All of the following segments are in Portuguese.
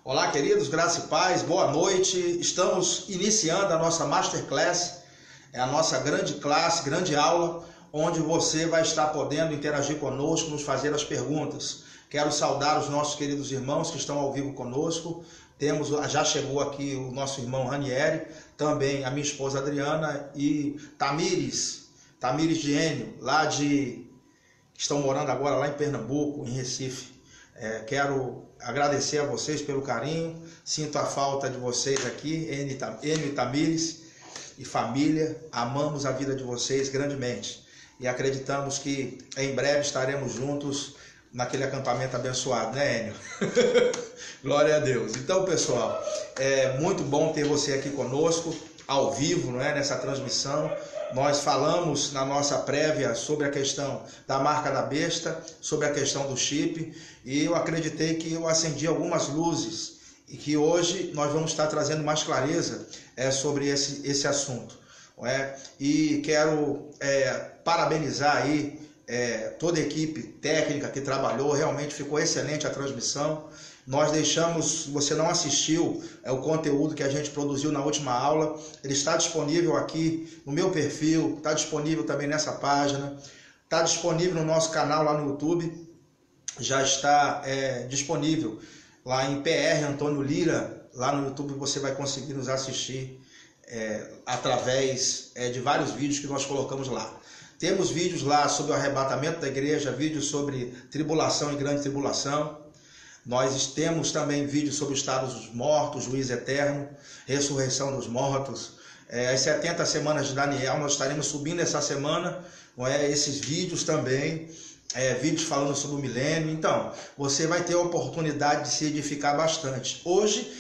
Olá, queridos, graça e paz, boa noite. Estamos iniciando a nossa Masterclass, é a nossa grande classe, grande aula, onde você vai estar podendo interagir conosco, nos fazer as perguntas. Quero saudar os nossos queridos irmãos que estão ao vivo conosco. Já chegou aqui o nosso irmão Ranieri, também a minha esposa Adriana e Tamires de Enio, estão morando agora lá em Pernambuco, em Recife. Quero agradecer a vocês pelo carinho, sinto a falta de vocês aqui, Enio e Tamires e família, amamos a vida de vocês grandemente e acreditamos que em breve estaremos juntos naquele acampamento abençoado, né, Enio? Glória a Deus. Então, pessoal, é muito bom ter você aqui conosco, ao vivo, não é? Nessa transmissão. Nós falamos na nossa prévia sobre a questão da marca da besta, sobre a questão do chip, e eu acreditei que eu acendi algumas luzes e que hoje nós vamos estar trazendo mais clareza sobre esse assunto. Não é? E quero parabenizar aí toda a equipe técnica que trabalhou, realmente ficou excelente a transmissão. Nós deixamos, se você não assistiu o conteúdo que a gente produziu na última aula, ele está disponível aqui no meu perfil, está disponível também nessa página, está disponível no nosso canal lá no YouTube, já está disponível lá em PR Antônio Lira, lá no YouTube você vai conseguir nos assistir através de vários vídeos que nós colocamos lá. Temos vídeos lá sobre o arrebatamento da igreja, vídeos sobre tribulação e grande tribulação. Nós temos também vídeos sobre o estado dos mortos, juízo eterno, ressurreição dos mortos. As 70 semanas de Daniel, nós estaremos subindo essa semana esses vídeos também, vídeos falando sobre o milênio. Então, você vai ter a oportunidade de se edificar bastante. Hoje,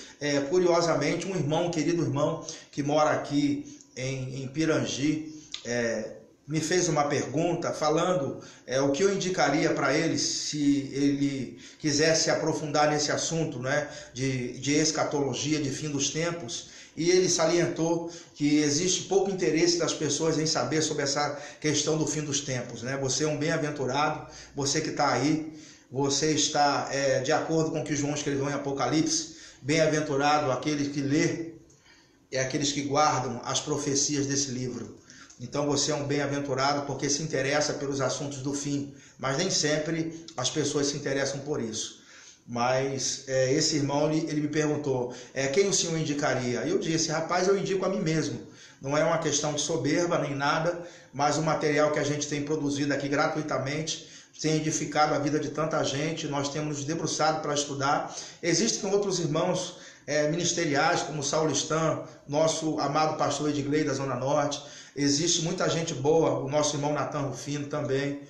curiosamente, um querido irmão que mora aqui em Pirangi, me fez uma pergunta falando o que eu indicaria para ele se ele quisesse aprofundar nesse assunto, né, de escatologia, de fim dos tempos, e ele salientou que existe pouco interesse das pessoas em saber sobre essa questão do fim dos tempos, né? Você é um bem-aventurado, você que está aí, você está de acordo com o que João escreveu em Apocalipse, bem-aventurado aqueles que lê e aqueles que guardam as profecias desse livro. Então você é um bem-aventurado porque se interessa pelos assuntos do fim, mas nem sempre as pessoas se interessam por isso. Mas esse irmão, ele me perguntou, quem o senhor indicaria? Eu disse, rapaz, eu indico a mim mesmo. Não é uma questão de soberba nem nada, mas o material que a gente tem produzido aqui gratuitamente tem edificado a vida de tanta gente, nós temos nos debruçado para estudar. Existem outros irmãos ministeriais, como Saulo Stan, nosso amado pastor Edgley da Zona Norte. Existe muita gente boa, o nosso irmão Natan Rufino também.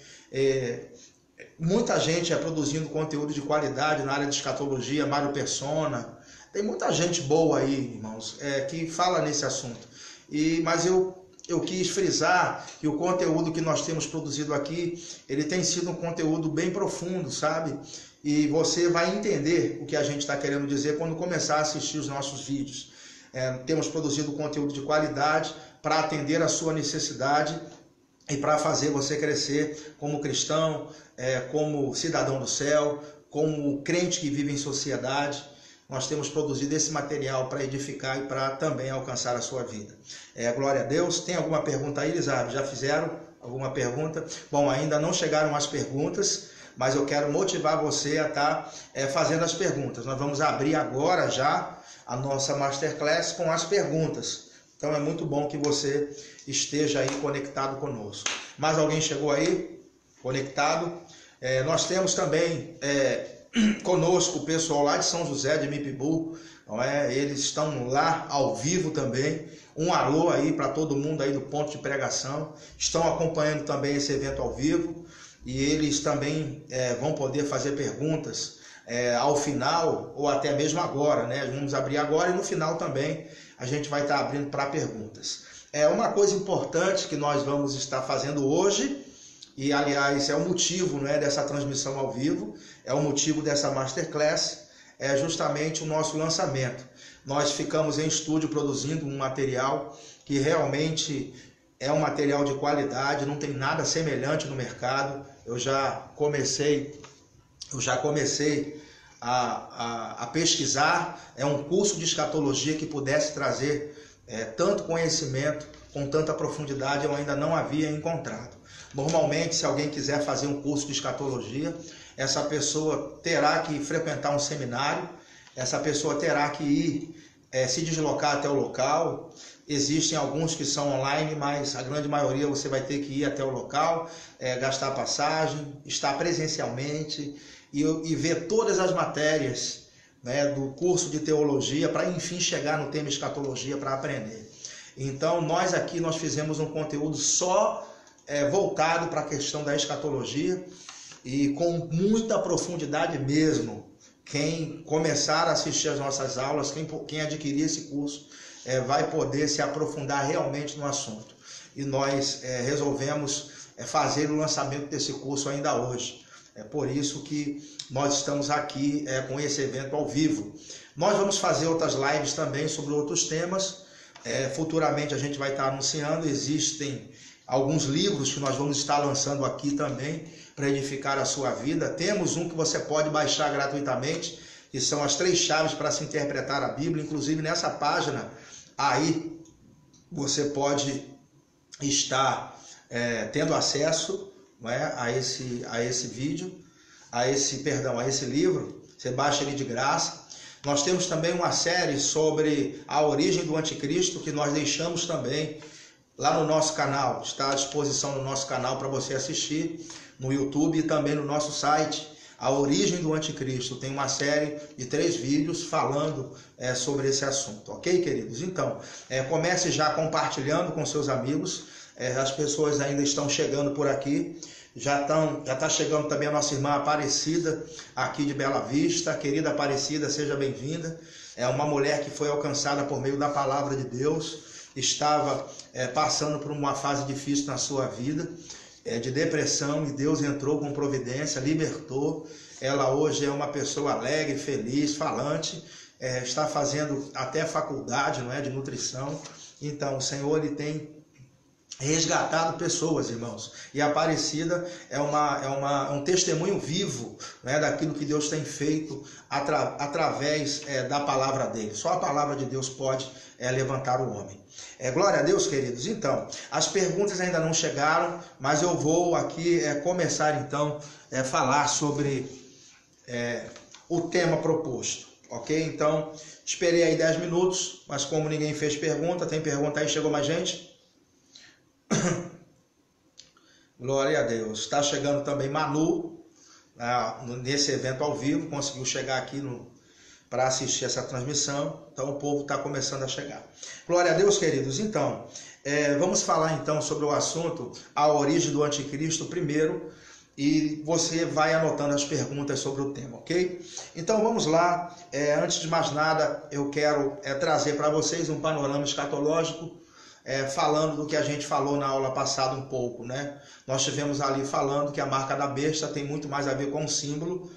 Muita gente produzindo conteúdo de qualidade na área de escatologia, Mário Persona. Tem muita gente boa aí, irmãos, que fala nesse assunto. Mas eu quis frisar que o conteúdo que nós temos produzido aqui, ele tem sido um conteúdo bem profundo, sabe? E você vai entender o que a gente está querendo dizer quando começar a assistir os nossos vídeos. Temos produzido conteúdo de qualidade para atender a sua necessidade e para fazer você crescer como cristão, como cidadão do céu, como crente que vive em sociedade. Nós temos produzido esse material para edificar e para também alcançar a sua vida. Glória a Deus. Tem alguma pergunta aí, Elizabeth? Já fizeram alguma pergunta? Bom, ainda não chegaram as perguntas, mas eu quero motivar você a estar fazendo as perguntas. Nós vamos abrir agora já a nossa Masterclass com as perguntas. Então é muito bom que você esteja aí conectado conosco. Mais alguém chegou aí? Conectado? Nós temos também conosco o pessoal lá de São José de Mipibu, não é? Eles estão lá ao vivo também. Um alô aí para todo mundo aí do ponto de pregação. Estão acompanhando também esse evento ao vivo e eles também vão poder fazer perguntas ao final ou até mesmo agora, né? Vamos abrir agora e no final também a gente vai estar abrindo para perguntas. Uma coisa importante que nós vamos estar fazendo hoje, e aliás é o motivo, né, dessa transmissão ao vivo, é o motivo dessa Masterclass, é justamente o nosso lançamento. Nós ficamos em estúdio produzindo um material que realmente é um material de qualidade, não tem nada semelhante no mercado. Eu já comecei a pesquisar um curso de escatologia que pudesse trazer tanto conhecimento com tanta profundidade, eu ainda não havia encontrado. Normalmente, se alguém quiser fazer um curso de escatologia, essa pessoa terá que frequentar um seminário, essa pessoa terá que ir se deslocar até o local. Existem alguns que são online, mas a grande maioria você vai ter que ir até o local, gastar passagem, estar presencialmente e ver todas as matérias, né, do curso de teologia para enfim chegar no tema escatologia para aprender. Então nós fizemos um conteúdo só voltado para a questão da escatologia e com muita profundidade mesmo. Quem começar a assistir as nossas aulas, quem adquirir esse curso, vai poder se aprofundar realmente no assunto. E nós resolvemos fazer o lançamento desse curso ainda hoje. É por isso que nós estamos aqui com esse evento ao vivo. Nós vamos fazer outras lives também sobre outros temas. Futuramente a gente vai estar anunciando. Existem alguns livros que nós vamos estar lançando aqui também para edificar a sua vida. Temos um que você pode baixar gratuitamente, que são as 3 chaves para se interpretar a Bíblia. Inclusive nessa página aí você pode estar tendo acesso, não é, a esse vídeo, a esse livro. Você baixa ele de graça. Nós temos também uma série sobre a origem do anticristo, que nós deixamos também lá no nosso canal. Está à disposição no nosso canal para você assistir, no YouTube e também no nosso site. A origem do anticristo tem uma série de 3 vídeos falando sobre esse assunto, ok, queridos? Então, comece já compartilhando com seus amigos. As pessoas ainda estão chegando por aqui. Já está chegando também a nossa irmã Aparecida, aqui de Bela Vista. Querida Aparecida, seja bem-vinda. É uma mulher que foi alcançada por meio da palavra de Deus. Estava passando por uma fase difícil na sua vida, de depressão, e Deus entrou com providência, libertou. Ela hoje é uma pessoa alegre, feliz, falante, está fazendo até faculdade, não é, de nutrição. Então o Senhor ele tem resgatado pessoas, irmãos, e a Aparecida é um testemunho vivo, né, daquilo que Deus tem feito através da palavra dele. Só a palavra de Deus pode levantar o homem. Glória a Deus, queridos. Então, as perguntas ainda não chegaram, mas eu vou aqui começar então a falar sobre o tema proposto, ok? Então, esperei aí 10 minutos, mas como ninguém fez pergunta, tem pergunta aí? Chegou mais gente? Glória a Deus. Está chegando também Manu, nesse evento ao vivo, conseguiu chegar aqui para assistir essa transmissão. Então o povo está começando a chegar. Glória a Deus, queridos. Então, vamos falar então sobre o assunto, a origem do anticristo primeiro, e você vai anotando as perguntas sobre o tema, ok? Então vamos lá. Antes de mais nada, eu quero trazer para vocês um panorama escatológico, falando do que a gente falou na aula passada um pouco, né? Nós estivemos ali falando que a marca da besta tem muito mais a ver com o símbolo,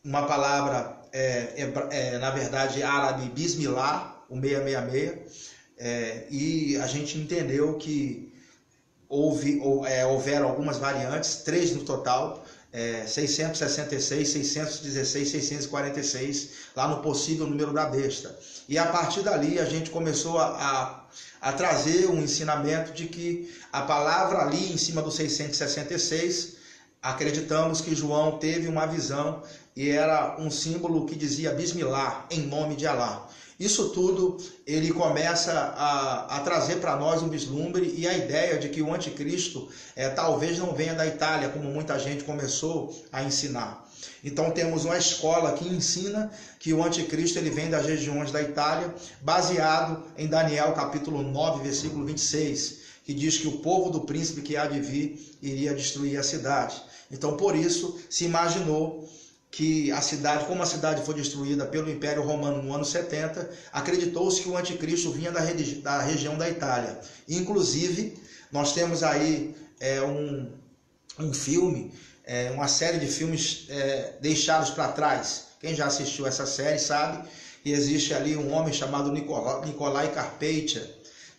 uma palavra, na verdade, árabe, bismillah, o 666, e a gente entendeu que houveram algumas variantes, 3 no total, 666, 616, 646, lá no possível número da besta. E a partir dali a gente começou a trazer um ensinamento de que a palavra ali em cima do 666, acreditamos que João teve uma visão e era um símbolo que dizia Bismillah, em nome de Alá. Isso tudo ele começa a trazer para nós um vislumbre e a ideia de que o anticristo talvez não venha da Itália, como muita gente começou a ensinar. Então temos uma escola que ensina que o anticristo ele vem das regiões da Itália, baseado em Daniel capítulo 9, versículo 26, que diz que o povo do príncipe que há de vir iria destruir a cidade. Então por isso se imaginou que a cidade, como a cidade foi destruída pelo Império Romano no ano 70, acreditou-se que o anticristo vinha da região da Itália. Inclusive, nós temos aí um filme, uma série de filmes deixados para trás. Quem já assistiu essa série sabe que existe ali um homem chamado Nicolai Carpaccia,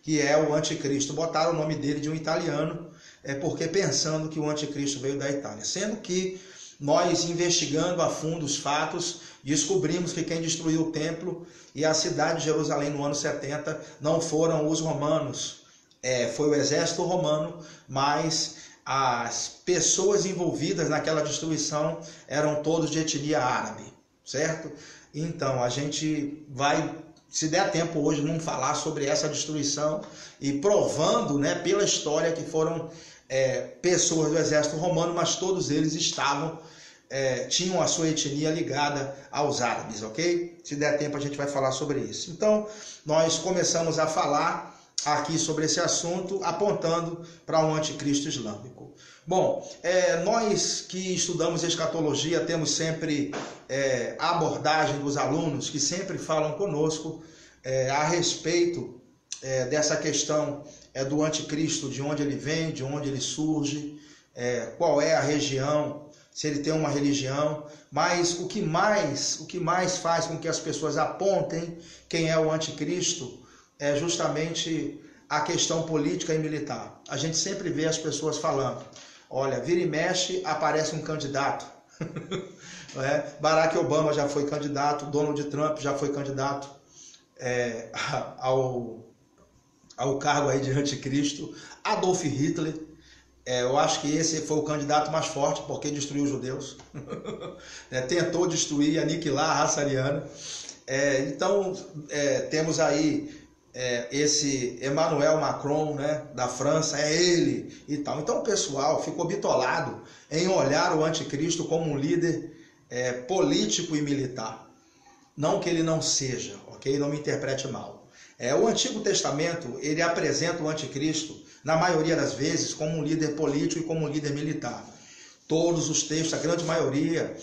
que é o anticristo. Botaram o nome dele de um italiano, porque pensando que o anticristo veio da Itália. Sendo que nós, investigando a fundo os fatos, descobrimos que quem destruiu o templo e a cidade de Jerusalém no ano 70 não foram os romanos, foi o exército romano, mas as pessoas envolvidas naquela destruição eram todos de etnia árabe, certo? Então, a gente vai, se der tempo hoje, não falar sobre essa destruição e provando, né, pela história que foram pessoas do exército romano, mas todos eles tinham a sua etnia ligada aos árabes, ok? Se der tempo a gente vai falar sobre isso. Então, nós começamos a falar aqui sobre esse assunto, apontando para um anticristo islâmico. Bom, nós que estudamos escatologia temos sempre a abordagem dos alunos que sempre falam conosco a respeito dessa questão do anticristo, de onde ele vem, de onde ele surge, qual é a região, se ele tem uma religião, mas o que mais faz com que as pessoas apontem quem é o anticristo é justamente a questão política e militar. A gente sempre vê as pessoas falando, olha, vira e mexe, aparece um candidato. Barack Obama já foi candidato, Donald Trump já foi candidato ao cargo aí de anticristo, Adolf Hitler, eu acho que esse foi o candidato mais forte, porque destruiu os judeus, tentou destruir, aniquilar a raça ariana. Então, temos aí esse Emmanuel Macron, né, da França, é ele e tal. Então o pessoal ficou bitolado em olhar o anticristo como um líder político e militar. Não que ele não seja, ok? Não me interprete mal. O Antigo Testamento, ele apresenta o anticristo, na maioria das vezes, como um líder político e como um líder militar. Todos os textos, a grande maioria,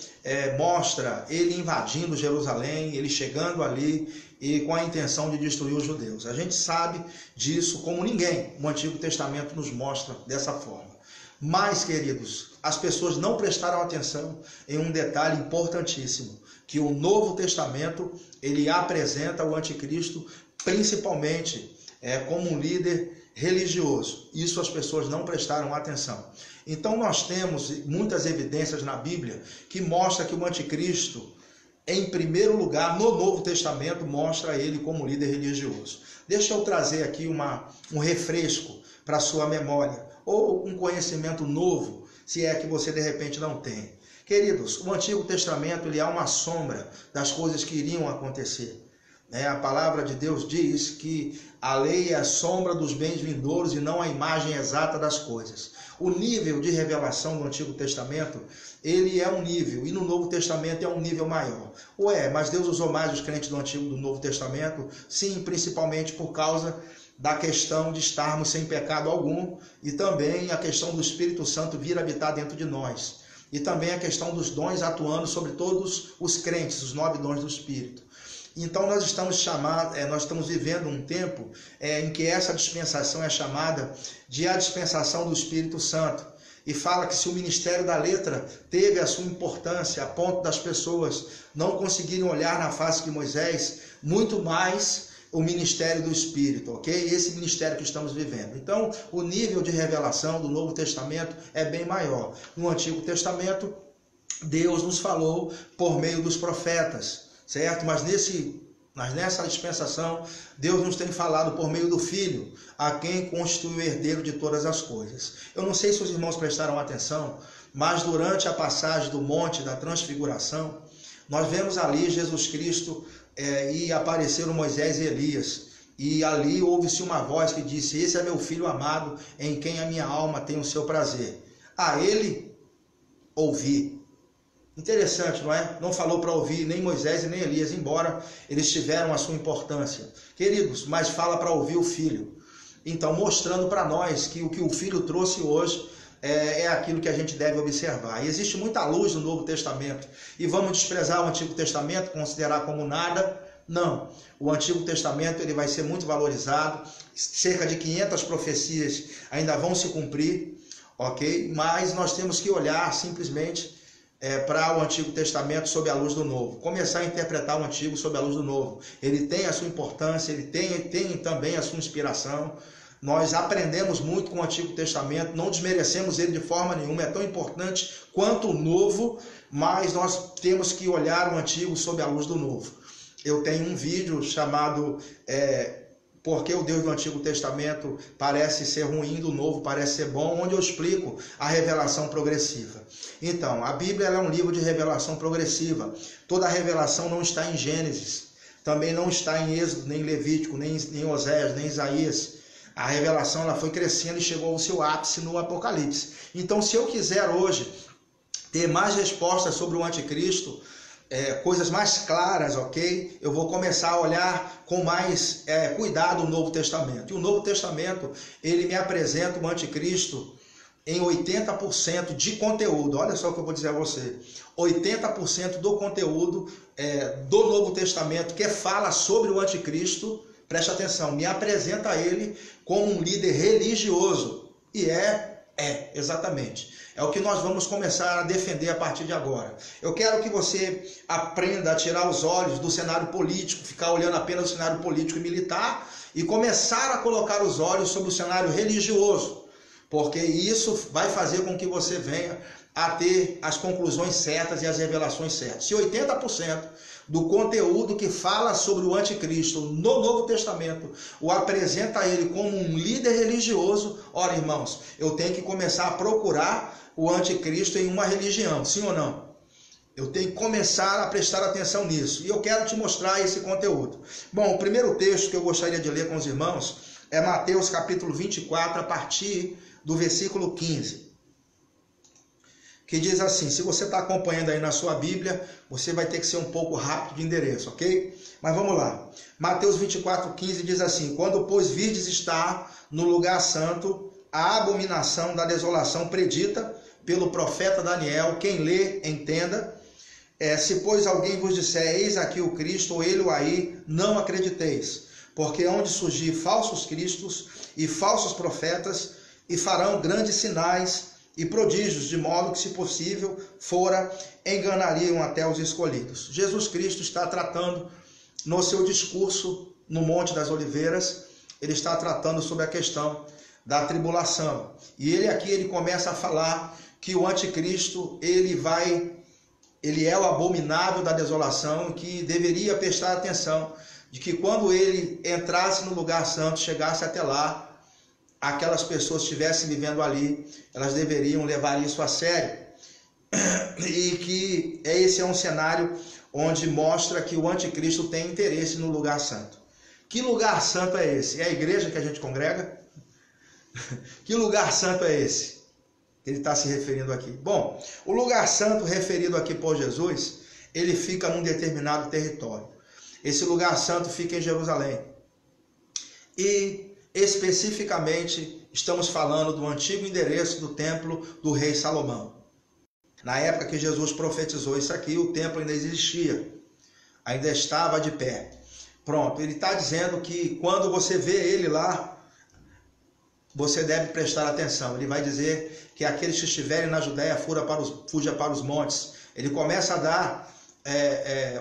mostra ele invadindo Jerusalém, ele chegando ali e com a intenção de destruir os judeus. A gente sabe disso como ninguém. O Antigo Testamento nos mostra dessa forma. Mas, queridos, as pessoas não prestaram atenção em um detalhe importantíssimo, que o Novo Testamento, ele apresenta o anticristo principalmente como um líder religioso. Isso as pessoas não prestaram atenção. Então nós temos muitas evidências na Bíblia que mostra que o anticristo, em primeiro lugar, no Novo Testamento, mostra ele como líder religioso. Deixa eu trazer aqui um refresco para a sua memória, ou um conhecimento novo, se é que você de repente não tem. Queridos, o Antigo Testamento ele é uma sombra das coisas que iriam acontecer. A palavra de Deus diz que a lei é a sombra dos bens vindouros e não a imagem exata das coisas. O nível de revelação do Antigo Testamento, ele é um nível, e no Novo Testamento é um nível maior. Mas Deus usou mais os crentes do Antigo e do Novo Testamento? Sim, principalmente por causa da questão de estarmos sem pecado algum e também a questão do Espírito Santo vir habitar dentro de nós. E também a questão dos dons atuando sobre todos os crentes, os 9 dons do Espírito. Então nós estamos vivendo um tempo em que essa dispensação é chamada de a dispensação do Espírito Santo. E fala que se o ministério da letra teve a sua importância a ponto das pessoas não conseguirem olhar na face de Moisés, muito mais o ministério do Espírito, ok? Esse ministério que estamos vivendo. Então o nível de revelação do Novo Testamento é bem maior. No Antigo Testamento, Deus nos falou por meio dos profetas, certo? Mas nessa dispensação, Deus nos tem falado por meio do Filho, a quem constitui o herdeiro de todas as coisas. Eu não sei se os irmãos prestaram atenção, mas durante a passagem do Monte da Transfiguração, nós vemos ali Jesus Cristo e apareceram Moisés e Elias. E ali ouve-se uma voz que disse, esse é meu Filho amado, em quem a minha alma tem o seu prazer. A ele ouvi. Interessante, não é? Não falou para ouvir nem Moisés e nem Elias, embora eles tiveram a sua importância. Queridos, mas fala para ouvir o Filho. Então, mostrando para nós que o que o Filho trouxe hoje é aquilo que a gente deve observar. E existe muita luz no Novo Testamento. E vamos desprezar o Antigo Testamento, considerar como nada? Não. O Antigo Testamento ele vai ser muito valorizado. Cerca de 500 profecias ainda vão se cumprir, ok? Mas nós temos que olhar simplesmente para o Antigo Testamento sob a luz do Novo. Começar a interpretar o Antigo sob a luz do Novo. Ele tem a sua importância, ele tem também a sua inspiração, Nós aprendemos muito com o Antigo Testamento, não desmerecemos ele de forma nenhuma, é tão importante quanto o Novo, mas nós temos que olhar o Antigo sob a luz do Novo. Eu tenho um vídeo chamado Porque o Deus do Antigo Testamento parece ser ruim, do Novo parece ser bom, onde eu explico a revelação progressiva. Então, a Bíblia é um livro de revelação progressiva. Toda a revelação não está em Gênesis, também não está em Êxodo, nem em Levítico, nem em Oséias, nem em Isaías. A revelação ela foi crescendo e chegou ao seu ápice no Apocalipse. Então, se eu quiser hoje ter mais respostas sobre o anticristo, coisas mais claras, ok? Eu vou começar a olhar com mais cuidado o Novo Testamento. E o Novo Testamento, ele me apresenta o anticristo em 80% de conteúdo. Olha só o que eu vou dizer a você. 80% do conteúdo do Novo Testamento que fala sobre o anticristo, preste atenção, me apresenta ele como um líder religioso. E exatamente. É o que nós vamos começar a defender a partir de agora. Eu quero que você aprenda a tirar os olhos do cenário político, ficar olhando apenas o cenário político e militar, e começar a colocar os olhos sobre o cenário religioso, porque isso vai fazer com que você venha a ter as conclusões certas e as revelações certas. Se 80% do conteúdo que fala sobre o anticristo no Novo Testamento o apresenta ele como um líder religioso, ora, irmãos, eu tenho que começar a procurar o anticristo em uma religião, sim ou não? Eu tenho que começar a prestar atenção nisso, e eu quero te mostrar esse conteúdo. Bom, o primeiro texto que eu gostaria de ler com os irmãos é Mateus capítulo 24, a partir do versículo 15. Que diz assim, se você está acompanhando aí na sua Bíblia, você vai ter que ser um pouco rápido de endereço, ok? Mas vamos lá. Mateus 24, 15 diz assim, quando, pois, virdes estar no lugar santo, a abominação da desolação predita pelo profeta Daniel, quem lê, entenda. Se, pois, alguém vos disser, eis aqui o Cristo, ou ele ou aí, não acrediteis, porque hão de surgir falsos cristos e falsos profetas, e farão grandes sinais e prodígios, de modo que, se possível fora, enganariam até os escolhidos. Jesus Cristo está tratando, no seu discurso no Monte das Oliveiras, ele está tratando sobre a questão da tribulação. E ele começa a falar que o anticristo, ele é o abominável da desolação, que deveria prestar atenção, de que quando ele entrasse no lugar santo, chegasse até lá, aquelas pessoas que estivessem vivendo ali, elas deveriam levar isso a sério. E que esse é um cenário onde mostra que o anticristo tem interesse no lugar santo. Que lugar santo é esse? É a igreja que a gente congrega? Que lugar santo é esse? Ele está se referindo aqui. Bom, o lugar santo referido aqui por Jesus, ele fica num determinado território. Esse lugar santo fica em Jerusalém. E especificamente, estamos falando do antigo endereço do templo do rei Salomão. Na época que Jesus profetizou isso aqui, o templo ainda existia, ainda estava de pé. Pronto, ele está dizendo que quando você vê ele lá, você deve prestar atenção. Ele vai dizer que aqueles que estiverem na Judéia fuja para os montes. Ele começa a dar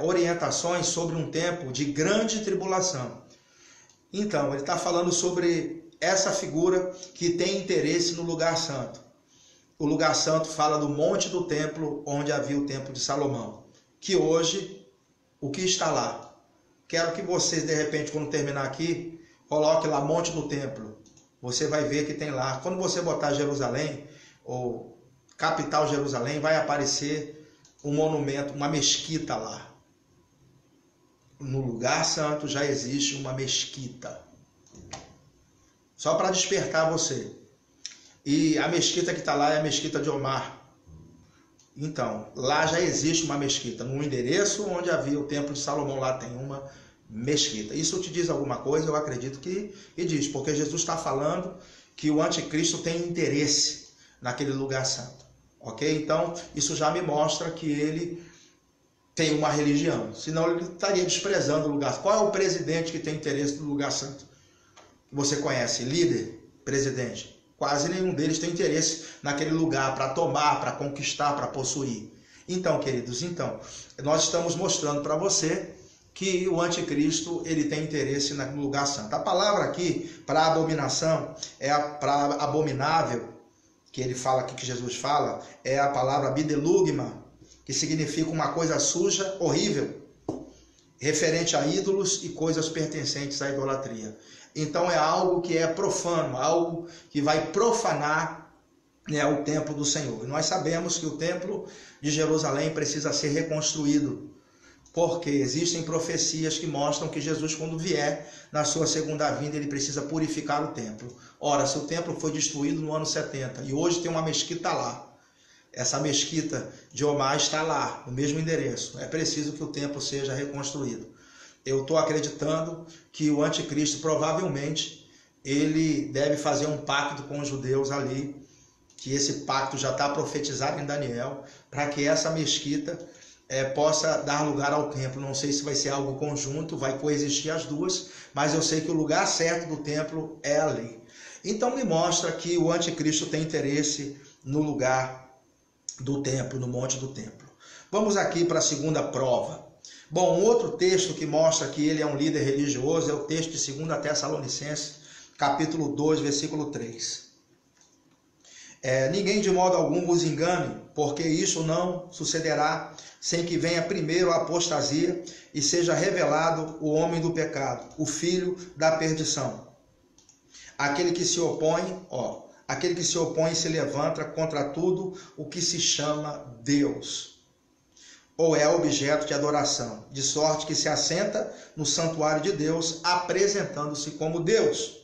orientações sobre um tempo de grande tribulação. Então, ele está falando sobre essa figura que tem interesse no lugar santo. O lugar santo fala do monte do templo, onde havia o templo de Salomão. Que hoje, o que está lá? Quero que vocês, de repente, quando terminar aqui, coloque lá monte do templo. Você vai ver que tem lá. Quando você botar Jerusalém, ou capital Jerusalém, vai aparecer um monumento, uma mesquita lá. No lugar santo já existe uma mesquita. Só para despertar você. E a mesquita que está lá é a mesquita de Omar. Então, lá já existe uma mesquita. No endereço onde havia o templo de Salomão, lá tem uma mesquita. Isso te diz alguma coisa? Eu acredito que diz. Porque Jesus está falando que o anticristo tem interesse naquele lugar santo. Ok? Então, isso já me mostra que ele tem uma religião, senão ele estaria desprezando o lugar. Qual é o presidente que tem interesse no lugar santo? Você conhece? Líder, presidente. Quase nenhum deles tem interesse naquele lugar para tomar, para conquistar, para possuir. Então, queridos, nós estamos mostrando para você que o anticristo ele tem interesse no lugar santo. A palavra aqui para abominação para abominável, que ele fala aqui, que Jesus fala, é a palavra bidelugma, que significa uma coisa suja, horrível, referente a ídolos e coisas pertencentes à idolatria. Então é algo que é profano, algo que vai profanar, né, o templo do Senhor. E nós sabemos que o templo de Jerusalém precisa ser reconstruído, porque existem profecias que mostram que Jesus, quando vier na sua segunda vinda, ele precisa purificar o templo. Ora, se o templo foi destruído no ano 70 e hoje tem uma mesquita lá, essa mesquita de Omar está lá, no mesmo endereço, é preciso que o templo seja reconstruído. Eu estou acreditando que o anticristo provavelmente ele deve fazer um pacto com os judeus ali, que esse pacto já está profetizado em Daniel, para que essa mesquita possa dar lugar ao templo. Não sei se vai ser algo conjunto, vai coexistir as duas, mas eu sei que o lugar certo do templo é ali. Então me mostra que o anticristo tem interesse no lugar do templo, no monte do templo. Vamos aqui para a segunda prova. Bom, um outro texto que mostra que ele é um líder religioso é o texto de 2 Tessalonicenses, capítulo 2, versículo 3. Ninguém de modo algum vos engane, porque isso não sucederá sem que venha primeiro a apostasia e seja revelado o homem do pecado, o filho da perdição. Aquele que se opõe, e se levanta contra tudo o que se chama Deus, ou é objeto de adoração, de sorte que se assenta no santuário de Deus, apresentando-se como Deus.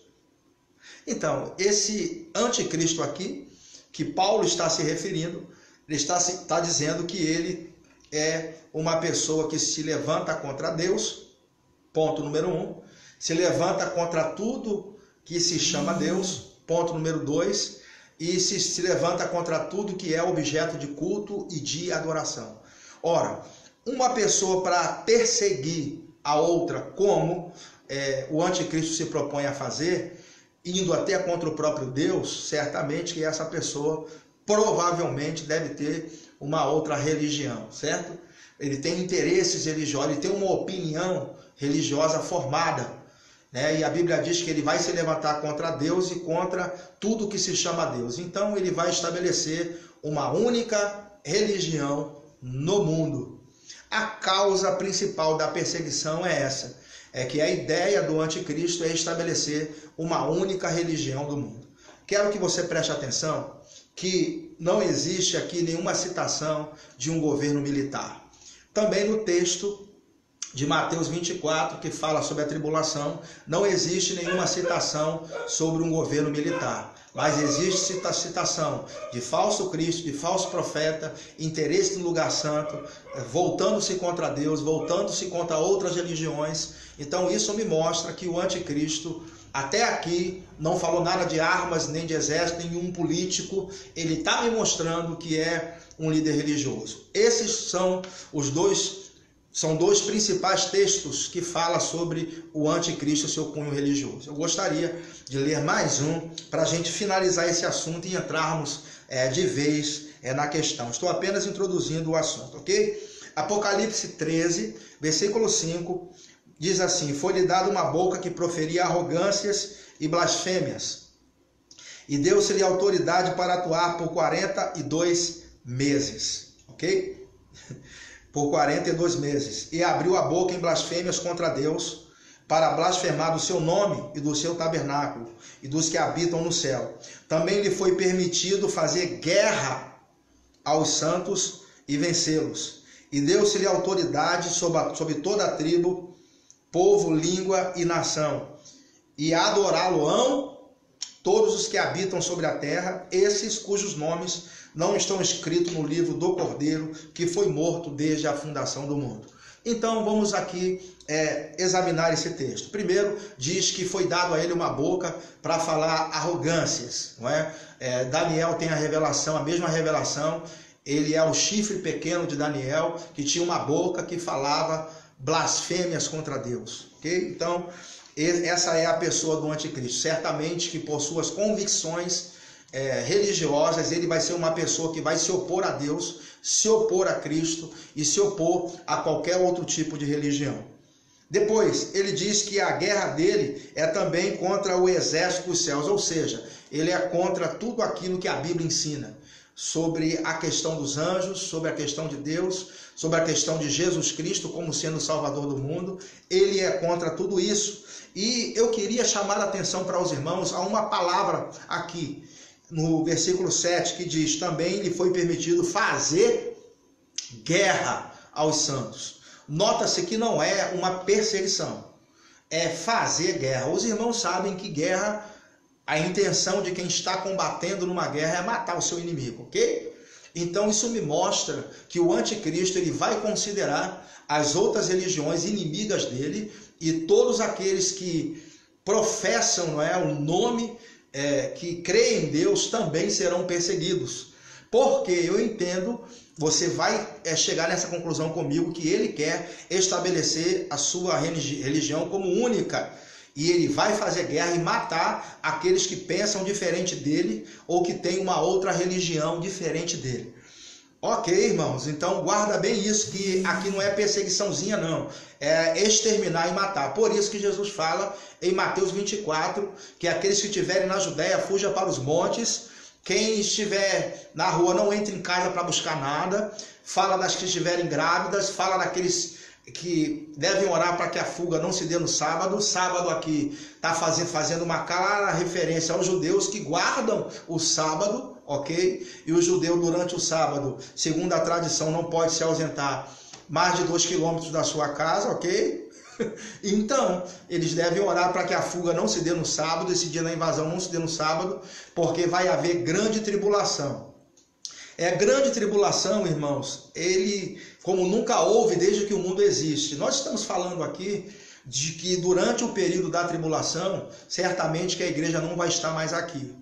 Então, esse anticristo aqui, que Paulo está se referindo, ele está dizendo que ele é uma pessoa que se levanta contra Deus, ponto número 1, se levanta contra tudo que se chama Deus, ponto número 2, e se levanta contra tudo que é objeto de culto e de adoração. Ora, uma pessoa para perseguir a outra, como o anticristo se propõe a fazer, indo até contra o próprio Deus, certamente que essa pessoa provavelmente deve ter uma outra religião, certo? Ele tem interesses religiosos, ele tem uma opinião religiosa formada, né? E a Bíblia diz que ele vai se levantar contra Deus e contra tudo que se chama Deus. Então ele vai estabelecer uma única religião no mundo. A causa principal da perseguição é essa, é que a ideia do anticristo é estabelecer uma única religião do mundo. Quero que você preste atenção que não existe aqui nenhuma citação de um governo militar. Também no texto de Mateus 24, que fala sobre a tribulação, não existe nenhuma citação sobre um governo militar. Mas existe citação de falso Cristo, de falso profeta, interesse no lugar santo, voltando-se contra Deus, voltando-se contra outras religiões. Então isso me mostra que o anticristo, até aqui, não falou nada de armas, nem de exército, nenhum político. Ele está me mostrando que é um líder religioso. Esses são dois principais textos que falam sobre o anticristo e seu cunho religioso. Eu gostaria de ler mais um para a gente finalizar esse assunto e entrarmos de vez na questão. Estou apenas introduzindo o assunto, ok? Apocalipse 13, versículo 5, diz assim: foi-lhe dada uma boca que proferia arrogâncias e blasfêmias, e deu-se-lhe autoridade para atuar por 42 meses, ok? Por 42 meses, e abriu a boca em blasfêmias contra Deus, para blasfemar do seu nome e do seu tabernáculo, e dos que habitam no céu. Também lhe foi permitido fazer guerra aos santos e vencê-los. E deu-se-lhe autoridade sobre toda a tribo, povo, língua e nação. E adorá-lo-ão todos os que habitam sobre a terra, esses cujos nomes não estão escritos no livro do Cordeiro, que foi morto desde a fundação do mundo. Então vamos aqui examinar esse texto. Primeiro, diz que foi dado a ele uma boca para falar arrogâncias, não é? Daniel tem a revelação, a mesma revelação. Ele é o chifre pequeno de Daniel, que tinha uma boca que falava blasfêmias contra Deus, ok? Então, essa é a pessoa do anticristo. Certamente que por suas convicções religiosas, ele vai ser uma pessoa que vai se opor a Deus, se opor a Cristo e se opor a qualquer outro tipo de religião. Depois, ele diz que a guerra dele é também contra o exército dos céus, ou seja, ele é contra tudo aquilo que a Bíblia ensina sobre a questão dos anjos, sobre a questão de Deus, sobre a questão de Jesus Cristo como sendo o Salvador do mundo. Ele é contra tudo isso. E eu queria chamar a atenção para os irmãos a uma palavra aqui, no versículo 7, que diz: também lhe foi permitido fazer guerra aos santos. Nota-se que não é uma perseguição, é fazer guerra. Os irmãos sabem que guerra, a intenção de quem está combatendo numa guerra é matar o seu inimigo, ok? Então isso me mostra que o anticristo ele vai considerar as outras religiões inimigas dele, e todos aqueles que professam, não é, o nome, que creem em Deus, também serão perseguidos. Porque eu entendo, você vai chegar nessa conclusão comigo, que ele quer estabelecer a sua religião como única. E ele vai fazer guerra e matar aqueles que pensam diferente dele ou que têm uma outra religião diferente dele. Ok, irmãos, então guarda bem isso, que aqui não é perseguiçãozinha não, é exterminar e matar. Por isso que Jesus fala em Mateus 24, que aqueles que estiverem na Judéia, fuja para os montes. Quem estiver na rua, não entre em casa para buscar nada. Fala das que estiverem grávidas, fala daqueles que devem orar para que a fuga não se dê no sábado. O sábado aqui está fazendo uma clara referência aos judeus que guardam o sábado, ok? E o judeu durante o sábado, segundo a tradição, não pode se ausentar mais de 2 quilômetros da sua casa, ok? Então, eles devem orar para que a fuga não se dê no sábado, esse dia da invasão não se dê no sábado, porque vai haver grande tribulação. Grande tribulação, irmãos, ele, como nunca houve desde que o mundo existe. Nós estamos falando aqui de que durante o período da tribulação, certamente que a igreja não vai estar mais aqui.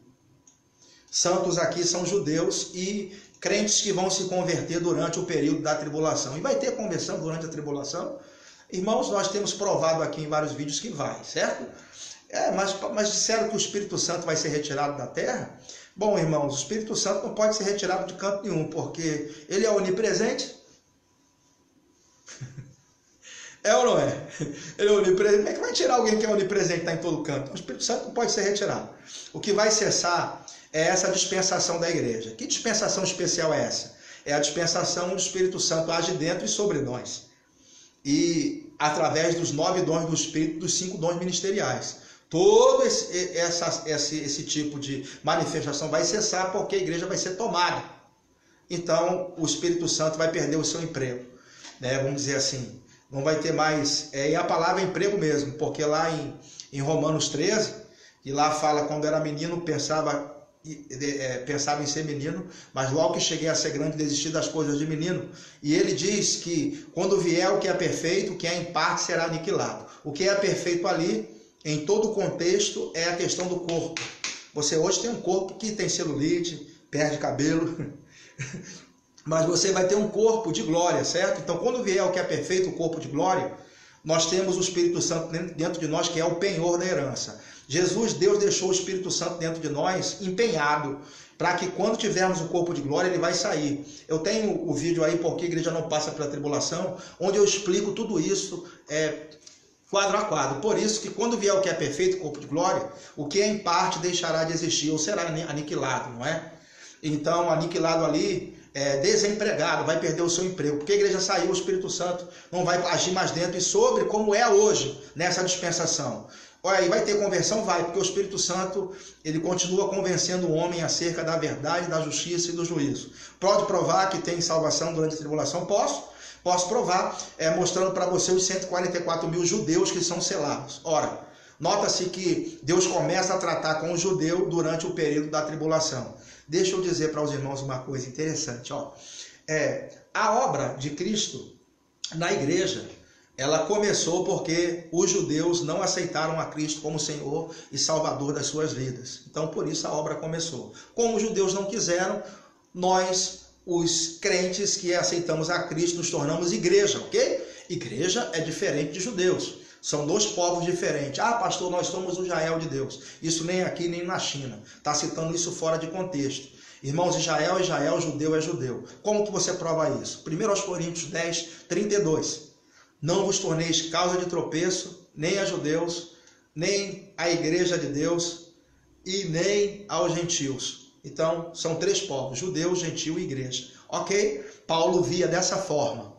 Santos aqui são judeus e crentes que vão se converter durante o período da tribulação. E vai ter conversão durante a tribulação? Irmãos, nós temos provado aqui em vários vídeos que vai, certo? Mas disseram que o Espírito Santo vai ser retirado da terra? Bom, irmãos, o Espírito Santo não pode ser retirado de canto nenhum, porque ele é onipresente. É ou não é? Ele é onipresente. Como é que vai tirar alguém que é onipresente e está em todo canto? O Espírito Santo não pode ser retirado. O que vai cessar é essa dispensação da igreja. Que dispensação especial é essa? É a dispensação onde o Espírito Santo age dentro e sobre nós. E através dos 9 dons do Espírito, dos 5 dons ministeriais. Todo esse tipo de manifestação vai cessar, porque a igreja vai ser tomada. Então, o Espírito Santo vai perder o seu emprego, né? Vamos dizer assim, não vai ter mais... E a palavra é emprego mesmo, porque lá em Romanos 13, e lá fala, quando era menino, pensava em ser menino, mas logo que cheguei a ser grande, desisti das coisas de menino. E ele diz que quando vier o que é perfeito, o que é em parte será aniquilado. O que é perfeito ali, em todo o contexto, é a questão do corpo. Você hoje tem um corpo que tem celulite, perde cabelo, mas você vai ter um corpo de glória, certo? Então, quando vier o que é perfeito, o corpo de glória, nós temos o Espírito Santo dentro de nós, que é o penhor da herança. Deus deixou o Espírito Santo dentro de nós, empenhado, para que quando tivermos o corpo de glória, ele vai sair. Eu tenho o vídeo aí, Porque a Igreja Não Passa pela Tribulação, onde eu explico tudo isso, quadro a quadro. Por isso que quando vier o que é perfeito, o corpo de glória, o que é em parte deixará de existir, ou será aniquilado, não é? Então, aniquilado ali, desempregado, vai perder o seu emprego, porque a igreja saiu, o Espírito Santo não vai agir mais dentro, e sobre como é hoje, nessa dispensação. Olha, e vai ter conversão? Vai, porque o Espírito Santo, ele continua convencendo o homem acerca da verdade, da justiça e do juízo. Pode provar que tem salvação durante a tribulação? Posso provar, mostrando para você os 144 mil judeus que são selados. Ora, nota-se que Deus começa a tratar com o judeu durante o período da tribulação. Deixa eu dizer para os irmãos uma coisa interessante. A obra de Cristo na igreja, ela começou porque os judeus não aceitaram a Cristo como Senhor e Salvador das suas vidas. Então, por isso a obra começou. Como os judeus não quiseram, nós, os crentes que aceitamos a Cristo, nos tornamos igreja, ok? Igreja é diferente de judeus. São 2 povos diferentes. Ah, pastor, nós somos o Israel de Deus. Isso nem aqui, nem na China. Está citando isso fora de contexto. Irmãos, Israel é Israel, judeu é judeu. Como que você prova isso? 1 Coríntios 10, 32. Não vos torneis causa de tropeço, nem a judeus, nem à igreja de Deus, e nem aos gentios. Então, são 3 povos, judeu, gentil e igreja. Ok? Paulo via dessa forma.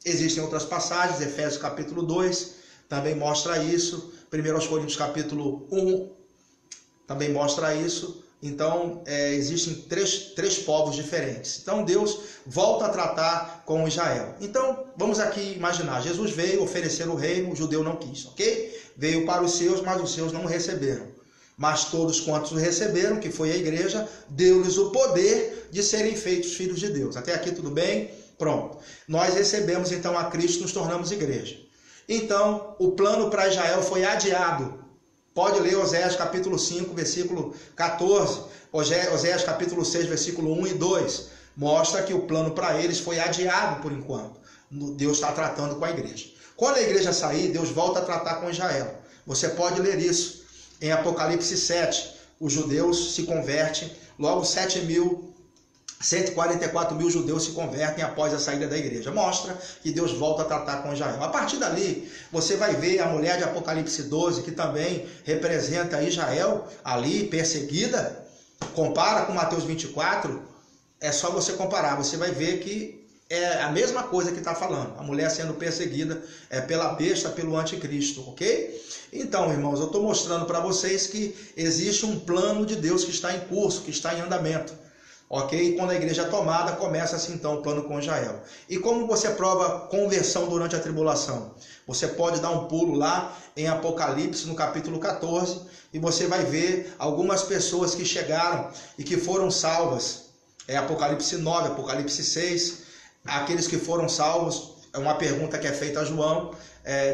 Existem outras passagens, Efésios capítulo 2, também mostra isso. 1 Coríntios capítulo 1, também mostra isso. Então, existem três povos diferentes. Então, Deus volta a tratar com Israel. Então, vamos aqui imaginar. Jesus veio oferecer o reino, o judeu não quis, ok? Veio para os seus, mas os seus não receberam. Mas todos quantos o receberam, que foi a igreja, deu-lhes o poder de serem feitos filhos de Deus. Até aqui tudo bem? Pronto. Nós recebemos então a Cristo, nos tornamos igreja. Então, o plano para Israel foi adiado. Pode ler Oséias capítulo 5, versículo 14, Oséias capítulo 6, versículo 1 e 2. Mostra que o plano para eles foi adiado por enquanto. Deus está tratando com a igreja. Quando a igreja sair, Deus volta a tratar com Israel. Você pode ler isso em Apocalipse 7. Os judeus se convertem, logo 144 mil judeus se convertem após a saída da igreja. Mostra que Deus volta a tratar com Israel. A partir dali, você vai ver a mulher de Apocalipse 12, que também representa Israel, ali perseguida. Compara com Mateus 24, é só você comparar. Você vai ver que é a mesma coisa que está falando. A mulher sendo perseguida pela besta, pelo anticristo, ok? Então, irmãos, eu estou mostrando para vocês que existe um plano de Deus que está em curso, que está em andamento. Ok? Quando a igreja é tomada, começa-se então o plano com Israel. E como você prova conversão durante a tribulação? Você pode dar um pulo lá em Apocalipse, no capítulo 14, e você vai ver algumas pessoas que chegaram e que foram salvas. Apocalipse 9, Apocalipse 6, aqueles que foram salvos, é uma pergunta que é feita a João,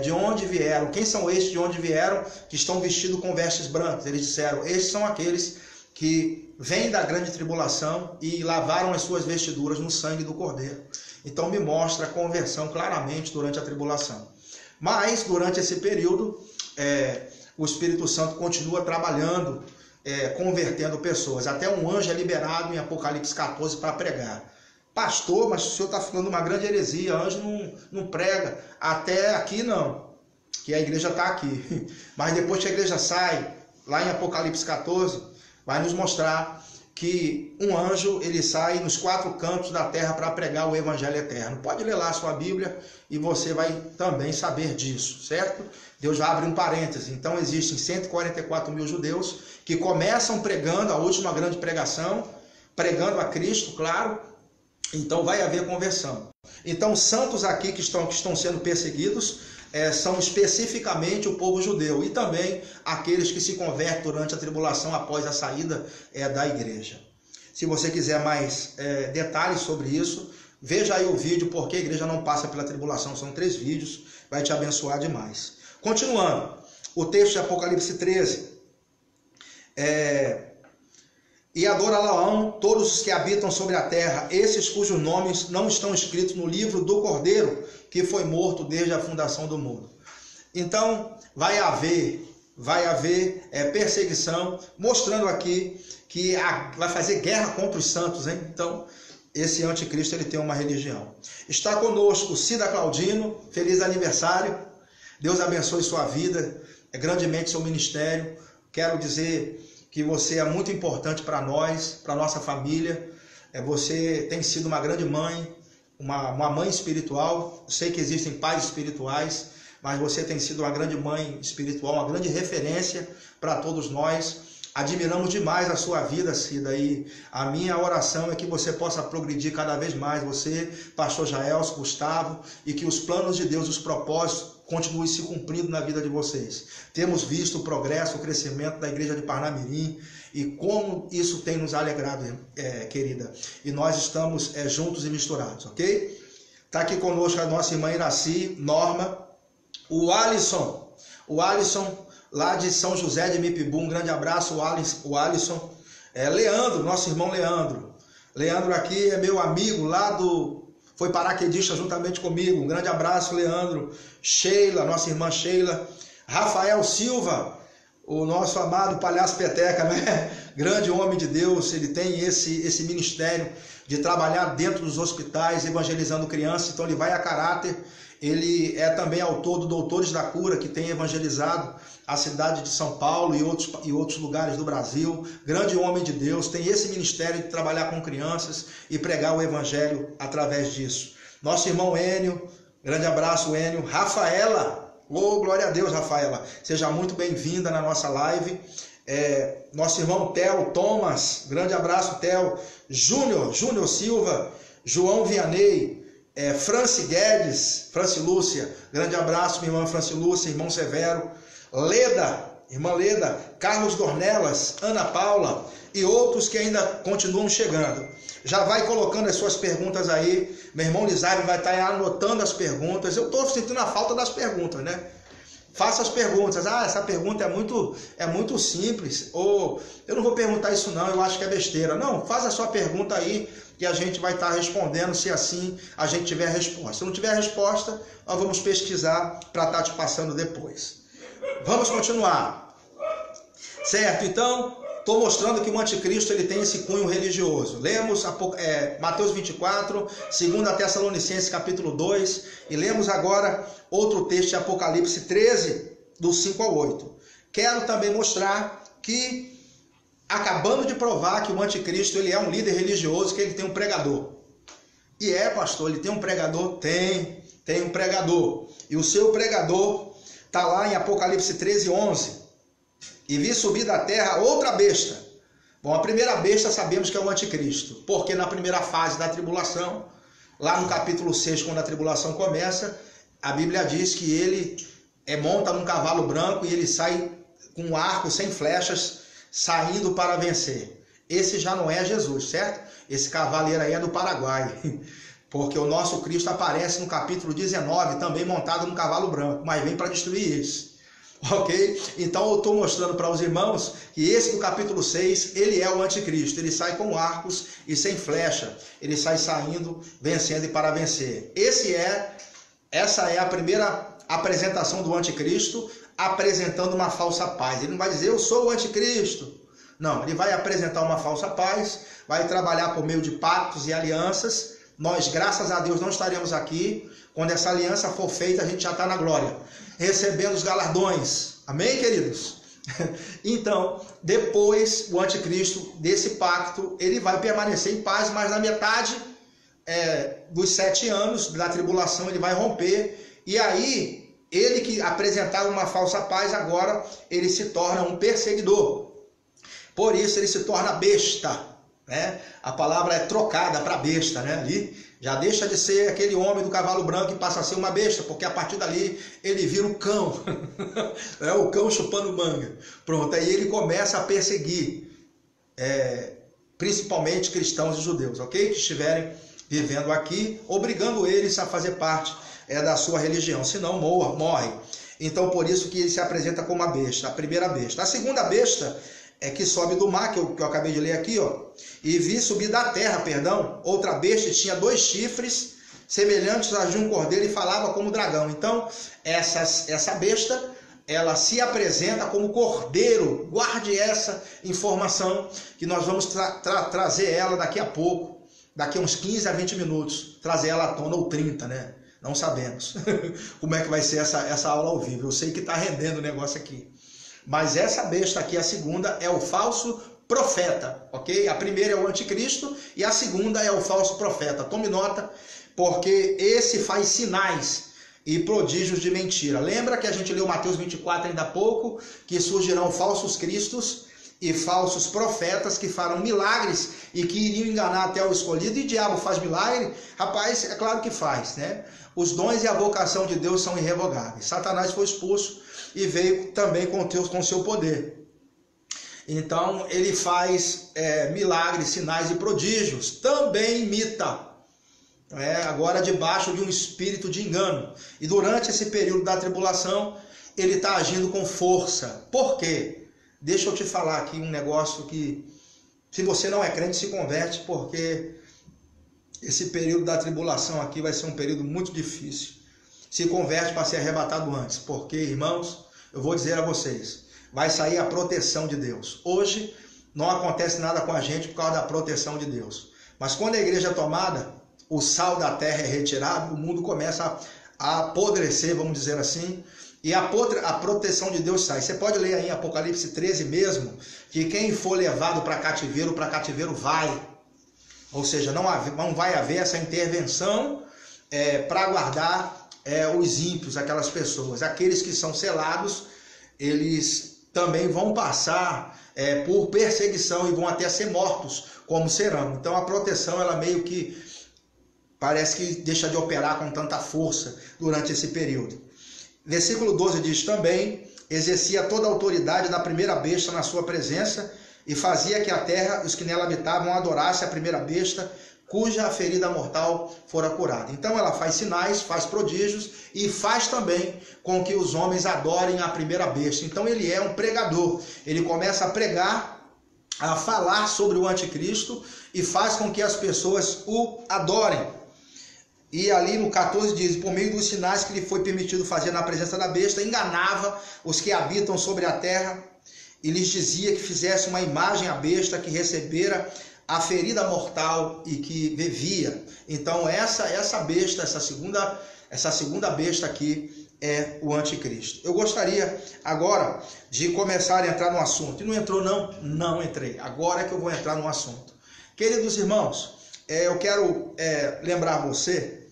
de onde vieram? Quem são estes de onde vieram que estão vestidos com vestes brancas? Eles disseram, estes são aqueles que vêm da grande tribulação e lavaram as suas vestiduras no sangue do Cordeiro. Então me mostra a conversão claramente durante a tribulação. Mas durante esse período, o Espírito Santo continua trabalhando, convertendo pessoas. Até um anjo é liberado em Apocalipse 14 para pregar. Pastor, mas o senhor está falando uma grande heresia, anjo não prega. Até aqui não, que a igreja está aqui. Mas depois que a igreja sai, lá em Apocalipse 14, vai nos mostrar que um anjo, ele sai nos 4 cantos da terra para pregar o evangelho eterno. Pode ler lá a sua Bíblia e você vai também saber disso, certo? Deus já abre um parêntese. Então existem 144 mil judeus que começam pregando a última grande pregação, pregando a Cristo, claro. Então vai haver conversão. Então santos aqui que estão sendo perseguidos são especificamente o povo judeu e também aqueles que se convertem durante a tribulação após a saída da igreja. Se você quiser mais detalhes sobre isso, veja aí o vídeo Porque a Igreja Não Passa pela Tribulação. São 3 vídeos, vai te abençoar demais. Continuando, o texto de Apocalipse 13. E adorá-lo todos os que habitam sobre a terra, esses cujos nomes não estão escritos no livro do Cordeiro, que foi morto desde a fundação do mundo. Então, vai haver perseguição, mostrando aqui que vai fazer guerra contra os santos, hein? Então, esse anticristo, ele tem uma religião. Está conosco Cida Claudino, feliz aniversário. Deus abençoe sua vida, grandemente seu ministério. Quero dizer que você é muito importante para nós, para nossa família. Você tem sido uma grande mãe, uma mãe espiritual. Sei que existem pais espirituais, mas você tem sido uma grande mãe espiritual, uma grande referência para todos nós. Admiramos demais a sua vida, Cida, e a minha oração é que você possa progredir cada vez mais, você, pastor Jaelson, Gustavo, e que os planos de Deus, os propósitos, continuem se cumprindo na vida de vocês. Temos visto o progresso, o crescimento da igreja de Parnamirim, e como isso tem nos alegrado, querida. E nós estamos juntos e misturados, ok? Está aqui conosco a nossa irmã Iraci, Norma, o Alisson, lá de São José de Mipibu, um grande abraço, o Alisson. Leandro, nosso irmão Leandro. Leandro aqui é meu amigo foi paraquedista juntamente comigo. Um grande abraço, Leandro. Sheila, nossa irmã Sheila. Rafael Silva, o nosso amado palhaço peteca, né? grande homem de Deus, ele tem esse ministério de trabalhar dentro dos hospitais, evangelizando crianças, então ele vai a caráter. Ele é também autor do Doutores da Cura, que tem evangelizado a cidade de São Paulo e outros lugares do Brasil. Grande homem de Deus, tem esse ministério de trabalhar com crianças e pregar o evangelho através disso. Nosso irmão Enio, grande abraço, Enio. Rafaela, glória a Deus, Rafaela. Seja muito bem-vinda na nossa live. Nosso irmão Theo Thomas, grande abraço, Theo. Júnior Silva, João Vianney, Franci Guedes, Franci Lúcia, grande abraço, minha irmã Franci Lúcia, irmão Severo, irmã Leda, Carlos Dornelas, Ana Paula e outros que ainda continuam chegando. Já vai colocando as suas perguntas aí, meu irmão Lisário vai estar anotando as perguntas. Eu estou sentindo a falta das perguntas, né? Faça as perguntas. Essa pergunta é muito simples, ou eu não vou perguntar isso não, eu acho que é besteira. Não, faz a sua pergunta aí, que a gente vai estar respondendo, se assim a gente tiver a resposta. Se não tiver a resposta, nós vamos pesquisar para estar te passando depois. Vamos continuar. Certo, então, estou mostrando que o anticristo ele tem esse cunho religioso. Lemos Mateus 24, 2 Tessalonicenses capítulo 2, e lemos agora outro texto de Apocalipse 13, do 5 ao 8. Quero também mostrar que, acabando de provar que o anticristo ele é um líder religioso, que ele tem um pregador. E pastor, ele tem um pregador? Tem um pregador. E o seu pregador está lá em Apocalipse 13, 11. E vi subir da terra outra besta. Bom, a primeira besta sabemos que é o anticristo, porque na primeira fase da tribulação, lá no capítulo 6, quando a tribulação começa, a Bíblia diz que ele monta num cavalo branco e ele sai com um arco sem flechas, saindo para vencer. Esse já não é Jesus, certo? Esse cavaleiro aí é do Paraguai, porque o nosso Cristo aparece no capítulo 19, também montado num cavalo branco, mas vem para destruir eles. Ok? Então eu estou mostrando para os irmãos que esse do capítulo 6, ele é o anticristo. Ele sai com arcos e sem flecha. Ele sai saindo, vencendo e para vencer. Essa é a primeira apresentação do anticristo, apresentando uma falsa paz. Ele não vai dizer, eu sou o anticristo. Não, ele vai apresentar uma falsa paz, vai trabalhar por meio de pactos e alianças. Nós, graças a Deus, não estaremos aqui. Quando essa aliança for feita, a gente já está na glória, recebendo os galardões. Amém, queridos? Então, depois, o anticristo desse pacto, ele vai permanecer em paz, mas na metade dos 7 anos da tribulação, ele vai romper. E aí, ele que apresentava uma falsa paz, agora ele se torna um perseguidor. Por isso, ele se torna besta, né? A palavra é trocada para besta, né? Ali já deixa de ser aquele homem do cavalo branco e passa a ser uma besta, porque a partir dali ele vira um cão, o cão chupando manga. Pronto, aí ele começa a perseguir, principalmente cristãos e judeus, ok? Que estiverem vivendo aqui, obrigando eles a fazer parte da sua religião, senão morre. Então, por isso que ele se apresenta como a besta, a primeira besta. A segunda besta que sobe do mar, que eu acabei de ler aqui, ó. E vi subir da terra, outra besta, tinha 2 chifres, semelhantes a de um cordeiro, e falava como dragão. Então, essa besta, ela se apresenta como cordeiro. Guarde essa informação, que nós vamos trazer ela daqui a pouco, daqui a uns 15 a 20 minutos, trazer ela à tona, ou 30, né? Não sabemos como é que vai ser essa aula ao vivo. Eu sei que está rendendo o negócio aqui. Mas essa besta aqui, a segunda, é o falso profeta, ok? A primeira é o anticristo e a segunda é o falso profeta. Tome nota, porque esse faz sinais e prodígios de mentira. Lembra que a gente leu Mateus 24 ainda há pouco, que surgirão falsos cristos e falsos profetas que farão milagres e que iriam enganar até o escolhido. E o diabo faz milagre? Rapaz, é claro que faz, né? Os dons e a vocação de Deus são irrevogáveis. Satanás foi expulso e veio também com seu poder. Então, ele faz milagres, sinais e prodígios. Também imita, agora debaixo de um espírito de engano. E durante esse período da tribulação, ele está agindo com força. Por quê? Deixa eu te falar aqui um negócio que, se você não é crente, se converte, porque esse período da tribulação aqui vai ser um período muito difícil. Se converte para ser arrebatado antes, porque, irmãos, eu vou dizer a vocês, vai sair a proteção de Deus. Hoje, não acontece nada com a gente por causa da proteção de Deus. Mas quando a igreja é tomada, o sal da terra é retirado, o mundo começa a apodrecer, vamos dizer assim, e a proteção de Deus sai. Você pode ler aí em Apocalipse 13 mesmo, que quem for levado para cativeiro vai. Ou seja, não vai haver essa intervenção para guardar os ímpios, aquelas pessoas. Aqueles que são selados, eles também vão passar por perseguição e vão até ser mortos, como serão. Então a proteção, ela meio que parece que deixa de operar com tanta força durante esse período. Versículo 12 diz também: exercia toda a autoridade da primeira besta na sua presença e fazia que a terra e os que nela habitavam adorassem a primeira besta, cuja ferida mortal fora curada. Então ela faz sinais, faz prodígios e faz também com que os homens adorem a primeira besta. Então ele é um pregador, ele começa a pregar, a falar sobre o anticristo e faz com que as pessoas o adorem. E ali no 14 diz: por meio dos sinais que lhe foi permitido fazer na presença da besta, enganava os que habitam sobre a terra e lhes dizia que fizesse uma imagem à besta que recebera a ferida mortal e que vivia. Então essa besta, essa segunda besta aqui é o anticristo. Eu gostaria agora de começar a entrar no assunto. E não entrou não? Não entrei. Agora é que eu vou entrar no assunto. Queridos irmãos, eu quero lembrar você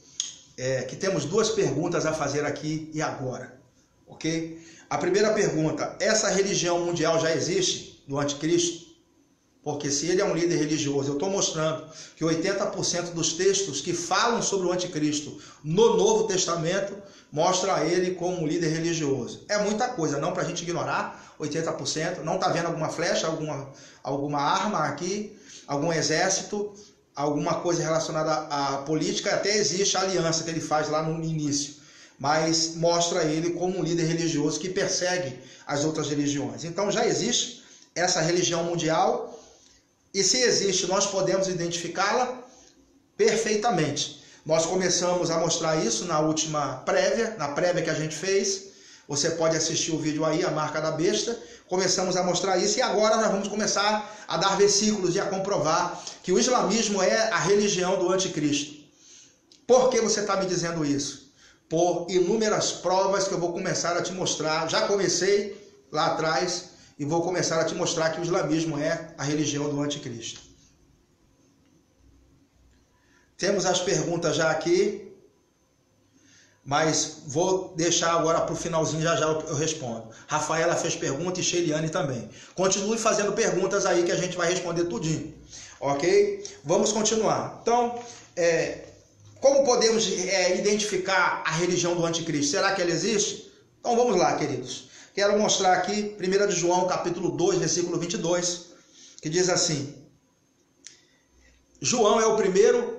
que temos duas perguntas a fazer aqui e agora, ok? A primeira pergunta: essa religião mundial já existe do anticristo? Porque se ele é um líder religioso, eu estou mostrando que 80% dos textos que falam sobre o anticristo no Novo Testamento mostra ele como um líder religioso. É muita coisa, não para a gente ignorar 80%. Não está vendo alguma flecha, alguma arma aqui, algum exército, alguma coisa relacionada à política. Até existe a aliança que ele faz lá no início, mas mostra ele como um líder religioso que persegue as outras religiões. Então já existe essa religião mundial. E se existe, nós podemos identificá-la perfeitamente. Nós começamos a mostrar isso na última prévia, na prévia que a gente fez. Você pode assistir o vídeo aí, a marca da besta. Começamos a mostrar isso e agora nós vamos começar a dar versículos e a comprovar que o islamismo é a religião do anticristo. Por que você está me dizendo isso? Por inúmeras provas que eu vou começar a te mostrar. Já comecei lá atrás. E vou começar a te mostrar que o islamismo é a religião do anticristo. Temos as perguntas já aqui, mas vou deixar agora para o finalzinho, já eu respondo. Rafaela fez pergunta e Sheiliane também. Continue fazendo perguntas aí que a gente vai responder tudinho, ok? Vamos continuar. Então, como podemos identificar a religião do anticristo? Será que ela existe? Então vamos lá, queridos. Quero mostrar aqui 1 de João, capítulo 2, versículo 22, que diz assim: João é o primeiro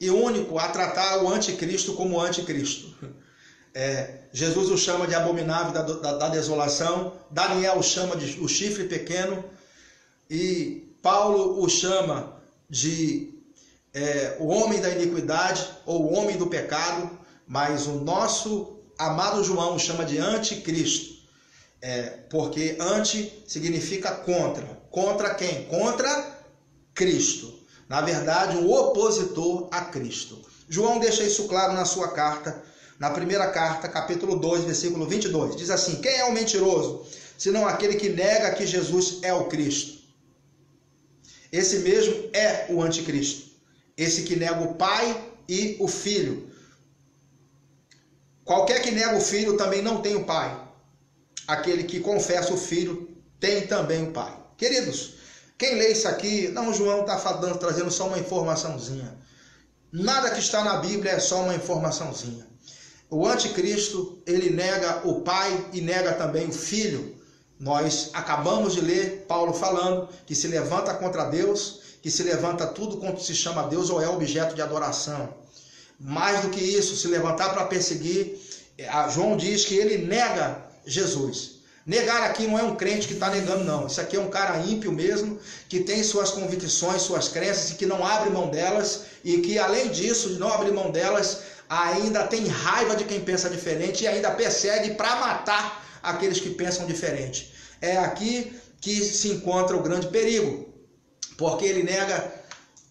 e único a tratar o anticristo como anticristo. Jesus o chama de abominável da desolação, Daniel o chama de o chifre pequeno, e Paulo o chama de o homem da iniquidade, ou o homem do pecado, mas o nosso amado João o chama de anticristo. Porque anti significa contra. Contra quem? Contra Cristo. Na verdade, um opositor a Cristo. João deixa isso claro na sua carta, na primeira carta, capítulo 2, versículo 22. Diz assim: quem é o mentiroso, senão aquele que nega que Jesus é o Cristo? Esse mesmo é o anticristo. Esse que nega o Pai e o Filho. Qualquer que nega o Filho também não tem o Pai. Aquele que confessa o Filho tem também o Pai. Queridos, quem lê isso aqui, não, João está trazendo só uma informaçãozinha. Nada que está na Bíblia é só uma informaçãozinha. O anticristo, ele nega o Pai e nega também o Filho. Nós acabamos de ler Paulo falando que se levanta contra Deus, que se levanta tudo quanto se chama Deus ou é objeto de adoração. Mais do que isso, se levantar para perseguir, João diz que ele nega Jesus. Negar aqui não é um crente que está negando, não. Isso aqui é um cara ímpio mesmo, que tem suas convicções, suas crenças, e que não abre mão delas, e que além disso, de não abrir mão delas, ainda tem raiva de quem pensa diferente e ainda persegue para matar aqueles que pensam diferente. Aqui que se encontra o grande perigo, porque ele nega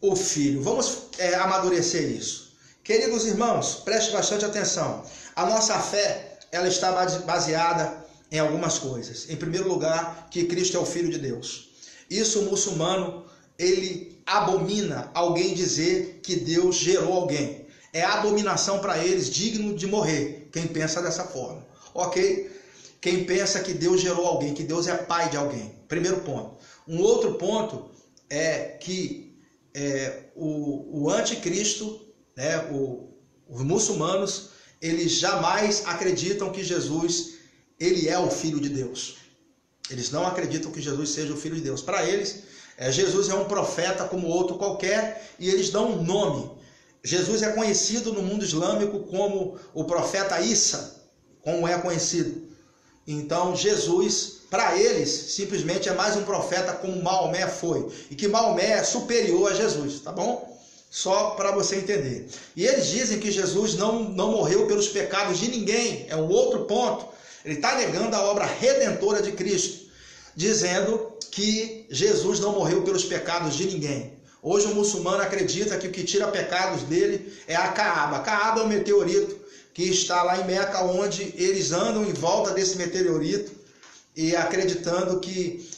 o Filho. Vamos amadurecer isso. Queridos irmãos, preste bastante atenção. A nossa fé, ela está baseada em algumas coisas. Em primeiro lugar, que Cristo é o Filho de Deus. Isso o muçulmano, ele abomina alguém dizer que Deus gerou alguém. É abominação para eles, digno de morrer, quem pensa dessa forma. Ok? Quem pensa que Deus gerou alguém, que Deus é pai de alguém. Primeiro ponto. Um outro ponto é que o anticristo, né, os muçulmanos, eles jamais acreditam que Jesus, ele é o Filho de Deus. Eles não acreditam que Jesus seja o Filho de Deus. Para eles, Jesus é um profeta como outro qualquer, e eles dão um nome. Jesus é conhecido no mundo islâmico como o profeta Isa, como é conhecido. Então, Jesus, para eles, simplesmente é mais um profeta como Maomé foi. E que Maomé é superior a Jesus, tá bom? Só para você entender. E eles dizem que Jesus não morreu pelos pecados de ninguém. É um outro ponto. Ele está negando a obra redentora de Cristo, dizendo que Jesus não morreu pelos pecados de ninguém. Hoje o muçulmano acredita que o que tira pecados dele é a Kaaba. A Kaaba é um meteorito que está lá em Meca, onde eles andam em volta desse meteorito e acreditando que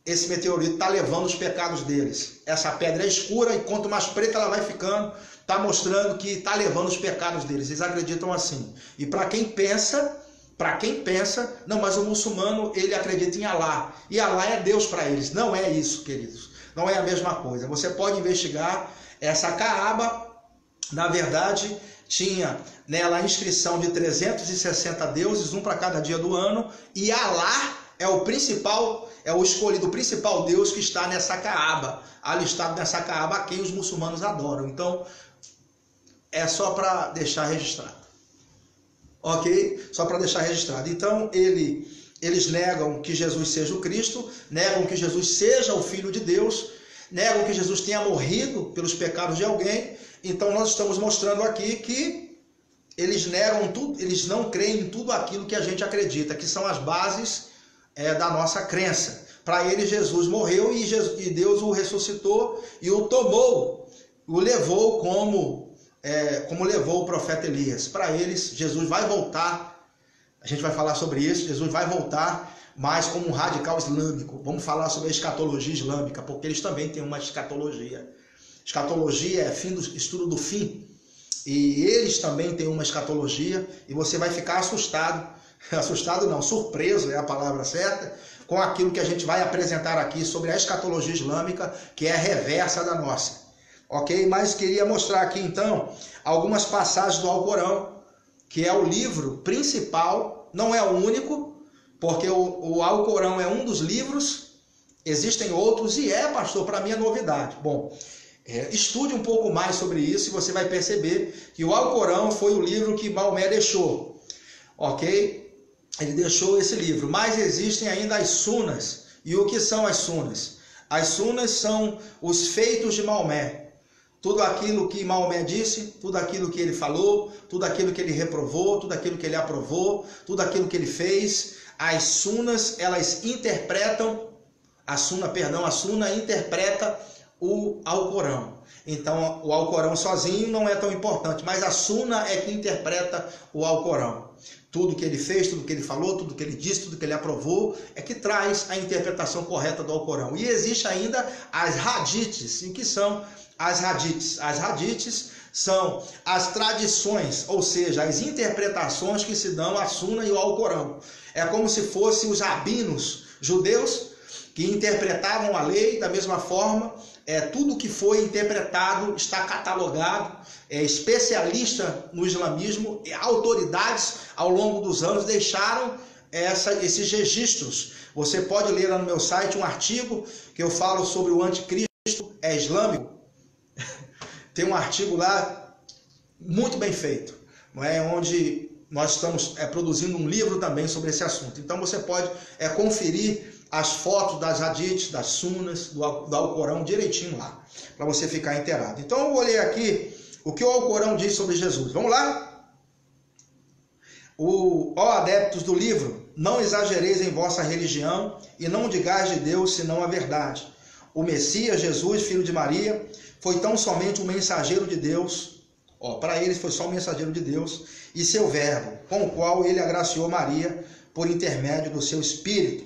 esse meteorito está levando os pecados deles. Essa pedra é escura e quanto mais preta ela vai ficando, está mostrando que está levando os pecados deles. Eles acreditam assim. E para quem pensa, não, mas o muçulmano, ele acredita em Alá. E Alá é Deus para eles. Não é isso, queridos. Não é a mesma coisa. Você pode investigar essa Kaaba. Na verdade, tinha nela a inscrição de 360 deuses, um para cada dia do ano. E Alá é o principal, é o escolhido, o principal Deus que está nessa Kaaba. Alistado nessa Kaaba, a quem os muçulmanos adoram. Então, é só para deixar registrado. Ok? Só para deixar registrado. Então, eles negam que Jesus seja o Cristo, negam que Jesus seja o Filho de Deus, negam que Jesus tenha morrido pelos pecados de alguém. Então, nós estamos mostrando aqui que eles negam tudo, eles não creem em tudo aquilo que a gente acredita, que são as bases da nossa crença. Para eles, Jesus morreu e Deus o ressuscitou e o tomou, o levou como levou o profeta Elias. Para eles, Jesus vai voltar. A gente vai falar sobre isso. Jesus vai voltar, mas como um radical islâmico. Vamos falar sobre a escatologia islâmica, porque eles também têm uma escatologia. Escatologia é estudo do fim. E eles também têm uma escatologia. E você vai ficar assustado. Assustado não, surpreso é a palavra certa, com aquilo que a gente vai apresentar aqui sobre a escatologia islâmica, que é a reversa da nossa. Ok? Mas queria mostrar aqui então algumas passagens do Alcorão, que é o livro principal, não é o único, porque o Alcorão é um dos livros, existem outros e pastor, para mim é novidade. Bom, estude um pouco mais sobre isso e você vai perceber que o Alcorão foi o livro que Maomé deixou, ok? Ele deixou esse livro, mas existem ainda as sunas. E o que são as sunas? As sunas são os feitos de Maomé. Tudo aquilo que Maomé disse, tudo aquilo que ele falou, tudo aquilo que ele reprovou, tudo aquilo que ele aprovou, tudo aquilo que ele fez. As sunas, elas interpretam, a suna interpreta o Alcorão. Então, o Alcorão sozinho não é tão importante, mas a suna é que interpreta o Alcorão. Tudo que ele fez, tudo que ele falou, tudo que ele disse, tudo que ele aprovou, é que traz a interpretação correta do Alcorão. E existe ainda as hadiths. E o que são as hadiths? As hadiths são as tradições, ou seja, as interpretações que se dão à Suna e ao Alcorão. É como se fossem os rabinos judeus que interpretavam a lei da mesma forma. Tudo que foi interpretado está catalogado. Especialista no islamismo, autoridades ao longo dos anos deixaram esses registros. Você pode ler lá no meu site um artigo que eu falo sobre o anticristo islâmico. Tem um artigo lá muito bem feito, não é? Onde nós estamos produzindo um livro também sobre esse assunto. Então você pode conferir as fotos das hadiths, das sunas, do Alcorão direitinho lá, para você ficar inteirado. Então eu vou ler aqui o que o Alcorão diz sobre Jesus. Vamos lá? Ó adeptos do livro, não exagereis em vossa religião e não digais de Deus senão a verdade. O Messias, Jesus, filho de Maria, foi tão somente um mensageiro de Deus. Para eles foi só um mensageiro de Deus e seu verbo, com o qual ele agraciou Maria por intermédio do seu Espírito.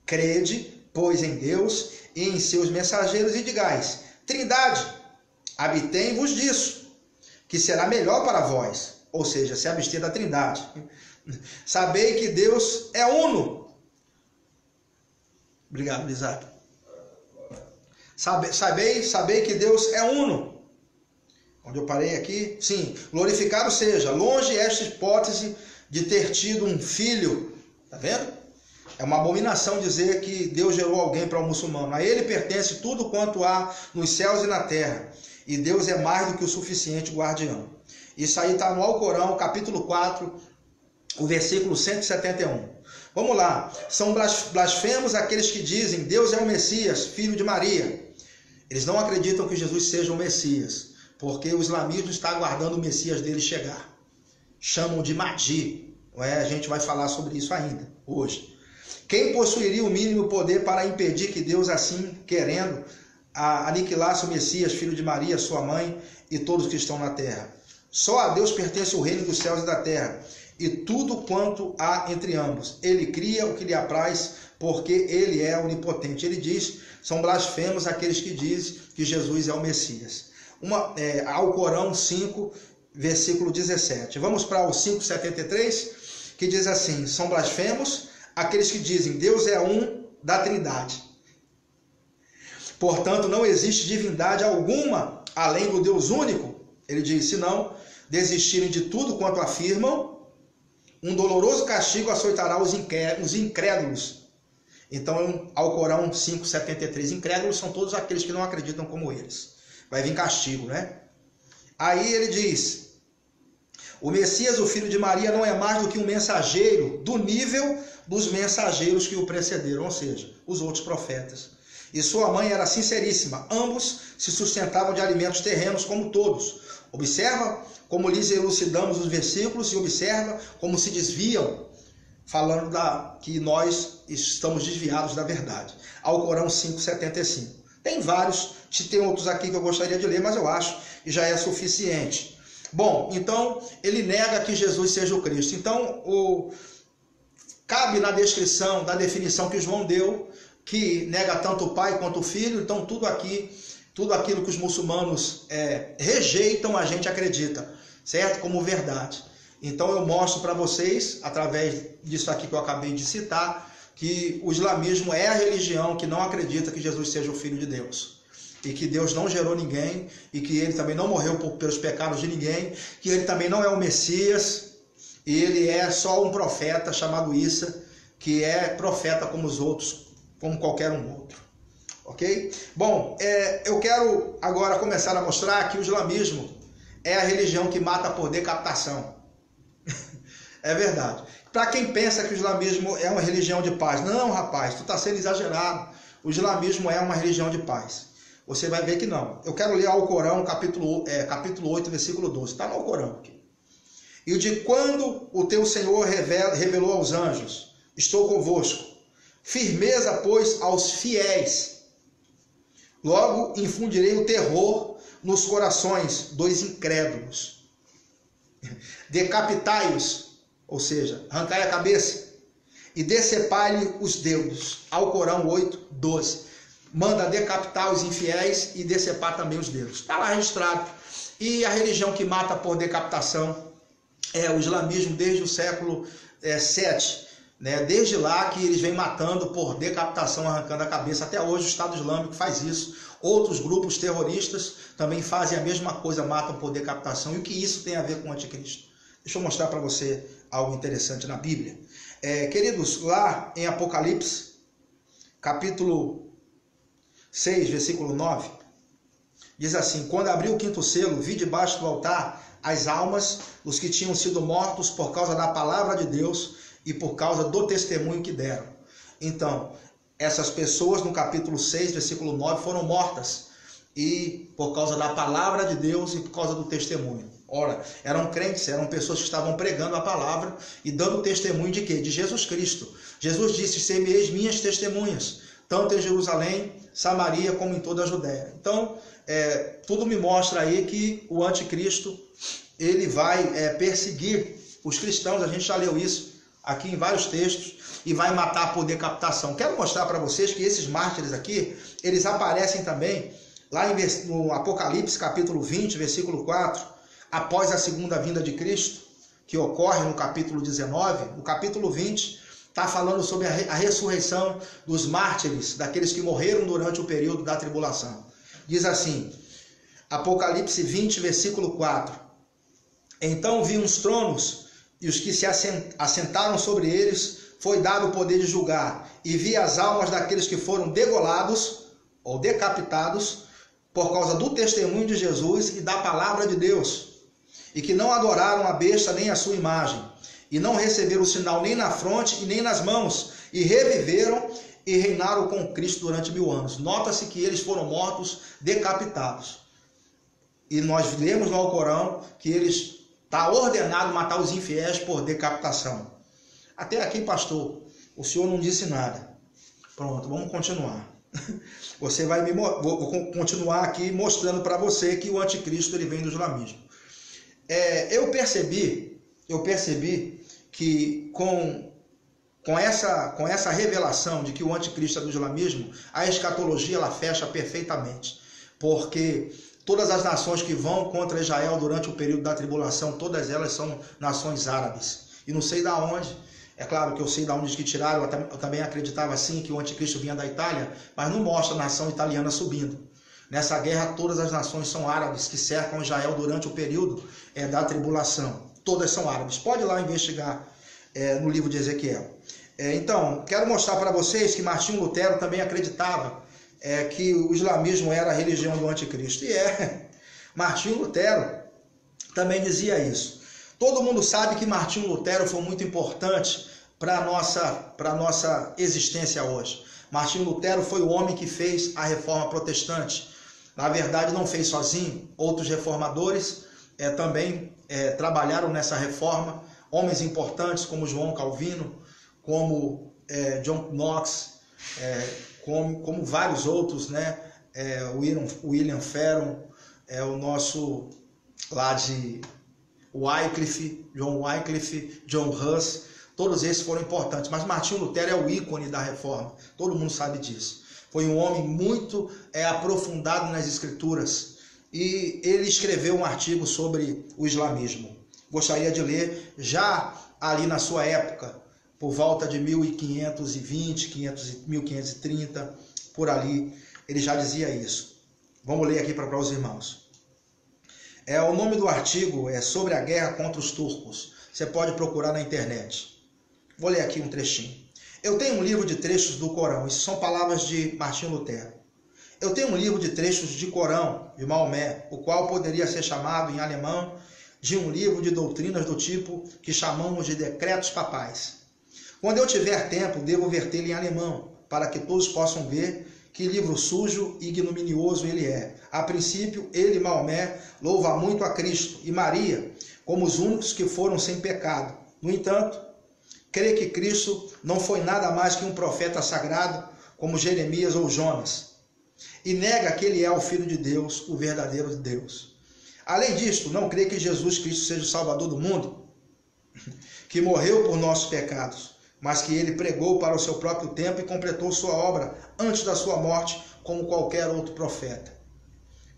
Crede, pois, em Deus e em seus mensageiros e digais: Trindade, abstém-vos disso, que será melhor para vós. Ou seja, se abster da Trindade. Sabei que Deus é uno. Obrigado, Isaac. Sabei que Deus é uno. Onde eu parei aqui? Sim. Glorificado seja. Longe esta hipótese de ter tido um filho. Tá vendo? É uma abominação dizer que Deus gerou alguém para um muçulmano. A ele pertence tudo quanto há nos céus e na terra. E Deus é mais do que o suficiente guardião. Isso aí está no Alcorão, capítulo 4, o versículo 171. Vamos lá. São blasfemos aqueles que dizem: Deus é o Messias, filho de Maria. Eles não acreditam que Jesus seja o Messias, porque o islamismo está aguardando o Messias dele chegar. Chamam de Mahdi. A gente vai falar sobre isso ainda, hoje. Quem possuiria o mínimo poder para impedir que Deus, assim querendo, aniquilasse o Messias, filho de Maria, sua mãe e todos que estão na terra? Só a Deus pertence o reino dos céus e da terra, e tudo quanto há entre ambos. Ele cria o que lhe apraz, porque ele é onipotente. Ele diz: são blasfemos aqueles que dizem que Jesus é o Messias. Alcorão 5, versículo 17. Vamos para o 5,73, que diz assim: são blasfemos aqueles que dizem Deus é um da Trindade. Portanto, não existe divindade alguma além do Deus único. Ele diz: se não desistirem de tudo quanto afirmam, um doloroso castigo açoitará os incrédulos. Então, Alcorão 5,73. Incrédulos são todos aqueles que não acreditam como eles. Vai vir castigo, né? Aí ele diz: o Messias, o filho de Maria, não é mais do que um mensageiro do nível dos mensageiros que o precederam, ou seja, os outros profetas. E sua mãe era sinceríssima. Ambos se sustentavam de alimentos terrenos como todos. Observa como lhes elucidamos os versículos e observa como se desviam, falando que nós estamos desviados da verdade. Alcorão 5,75. Tem vários, tem outros aqui que eu gostaria de ler, mas eu acho que já é suficiente. Bom, então ele nega que Jesus seja o Cristo. Então, cabe na descrição, da definição que João deu, que nega tanto o Pai quanto o Filho. Então tudo aquilo que os muçulmanos rejeitam, a gente acredita, certo? Como verdade. Então eu mostro para vocês, através disso aqui que eu acabei de citar, que o islamismo é a religião que não acredita que Jesus seja o Filho de Deus. E que Deus não gerou ninguém, e que ele também não morreu pelos pecados de ninguém, que ele também não é o Messias, e ele é só um profeta chamado Issa, que é profeta como os outros, como qualquer um outro. Ok? Bom, eu quero agora começar a mostrar que o islamismo é a religião que mata por decapitação. É verdade. Para quem pensa que o islamismo é uma religião de paz, não, rapaz, tu está sendo exagerado. O islamismo é uma religião de paz. Você vai ver que não. Eu quero ler ao Corão, capítulo 8, versículo 12. Está no Alcorão aqui. E de quando o teu Senhor revelou aos anjos: estou convosco. Firmeza, pois, aos fiéis. Logo infundirei o terror nos corações dos incrédulos. Decapitai-os, ou seja, arrancai a cabeça, e decepai-lhe os dedos. Alcorão 8, 12. Manda decapitar os infiéis e decepar também os dedos. Está lá registrado. E a religião que mata por decapitação é o islamismo desde o século 7. Né? Desde lá que eles vêm matando por decapitação, arrancando a cabeça. Até hoje o Estado Islâmico faz isso. Outros grupos terroristas também fazem a mesma coisa, matam por decapitação. E o que isso tem a ver com o anticristo? Deixa eu mostrar para você algo interessante na Bíblia. Queridos, lá em Apocalipse, capítulo 6, versículo 9, diz assim: quando abriu o quinto selo, vi debaixo do altar as almas dos que tinham sido mortos por causa da palavra de Deus e por causa do testemunho que deram. Então, essas pessoas no capítulo 6, versículo 9, foram mortas, e por causa da palavra de Deus e por causa do testemunho. Ora, eram crentes, eram pessoas que estavam pregando a palavra e dando testemunho de quê? De Jesus Cristo. Jesus disse, ser-me-eis minhas testemunhas, tanto em Jerusalém, Samaria, como em toda a Judéia. Então, tudo me mostra aí que o anticristo, ele vai perseguir os cristãos, a gente já leu isso aqui em vários textos, e vai matar por decapitação. Quero mostrar para vocês que esses mártires aqui, eles aparecem também lá no Apocalipse, capítulo 20, versículo 4, após a segunda vinda de Cristo, que ocorre no capítulo 19, no capítulo 20, está falando sobre a ressurreição dos mártires, daqueles que morreram durante o período da tribulação. Diz assim, Apocalipse 20, versículo 4, então vi uns tronos, e os que se assentaram sobre eles, foi dado o poder de julgar, e vi as almas daqueles que foram degolados, ou decapitados, por causa do testemunho de Jesus e da palavra de Deus, e que não adoraram a besta nem a sua imagem, e não receberam o sinal nem na fronte e nem nas mãos, e reviveram e reinaram com Cristo durante 1000 anos. Nota-se que eles foram mortos, decapitados. E nós lemos no Alcorão que eles está ordenado matar os infiéis por decapitação. Até aqui, pastor, o senhor não disse nada. Pronto, vamos continuar. Vou continuar aqui mostrando para você que o anticristo ele vem do islamismo. Eu percebi que com essa revelação de que o anticristo é do islamismo, a escatologia ela fecha perfeitamente, porque todas as nações que vão contra Israel durante o período da tribulação, todas elas são nações árabes. E não sei de onde, é claro que eu sei de onde que tiraram, eu também acreditava assim que o anticristo vinha da Itália, mas não mostra a nação italiana subindo. Nessa guerra, todas as nações são árabes que cercam Israel durante o período da tribulação. Todas são árabes. Pode ir lá investigar no livro de Ezequiel. Então, quero mostrar para vocês que Martinho Lutero também acreditava que o islamismo era a religião do anticristo. E Martinho Lutero também dizia isso. Todo mundo sabe que Martinho Lutero foi muito importante para a nossa existência hoje. Martinho Lutero foi o homem que fez a reforma protestante. Na verdade, não fez sozinho. Outros reformadores também trabalharam nessa reforma. Homens importantes como João Calvino, como John Knox, como vários outros, né? William Farel, o nosso lá de Wycliffe, John Huss, todos esses foram importantes. Mas Martinho Lutero é o ícone da reforma, todo mundo sabe disso. Foi um homem muito aprofundado nas escrituras e ele escreveu um artigo sobre o islamismo. Gostaria de ler já ali na sua época, por volta de 1520, 1530, por ali, ele já dizia isso. Vamos ler aqui para os irmãos. O nome do artigo é sobre a guerra contra os turcos. Você pode procurar na internet. Vou ler aqui um trechinho. Eu tenho um livro de trechos do Corão. Isso são palavras de Martinho Lutero. Eu tenho um livro de trechos de Corão, de Maomé, o qual poderia ser chamado em alemão de um livro de doutrinas do tipo que chamamos de decretos papais. Quando eu tiver tempo, devo vertê-lo em alemão, para que todos possam ver que livro sujo e ignominioso ele é. A princípio, ele, Maomé, louva muito a Cristo e Maria como os únicos que foram sem pecado. No entanto, crê que Cristo não foi nada mais que um profeta sagrado, como Jeremias ou Jonas, e nega que ele é o Filho de Deus, o verdadeiro Deus. Além disto, não crê que Jesus Cristo seja o Salvador do mundo, que morreu por nossos pecados, mas que ele pregou para o seu próprio tempo e completou sua obra antes da sua morte, como qualquer outro profeta.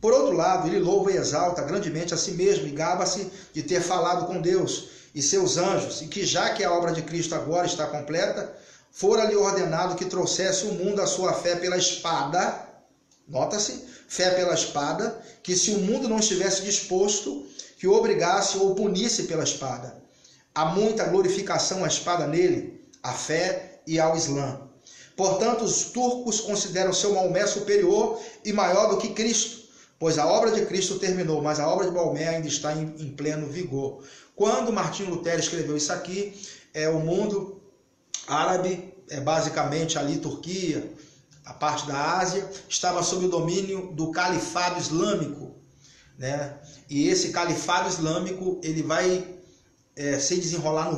Por outro lado, ele louva e exalta grandemente a si mesmo e gaba-se de ter falado com Deus e seus anjos, e que já que a obra de Cristo agora está completa, fora-lhe ordenado que trouxesse o mundo à sua fé pela espada. Nota-se, fé pela espada, que se o mundo não estivesse disposto, que o obrigasse ou punisse pela espada. Há muita glorificação à espada nele, à fé e ao Islã. Portanto, os turcos consideram seu Maomé superior e maior do que Cristo, pois a obra de Cristo terminou, mas a obra de Maomé ainda está em pleno vigor. Quando Martinho Lutero escreveu isso aqui, o mundo árabe, basicamente ali Turquia, a parte da Ásia, estava sob o domínio do califado islâmico. né? E esse califado islâmico, ele vai se desenrolar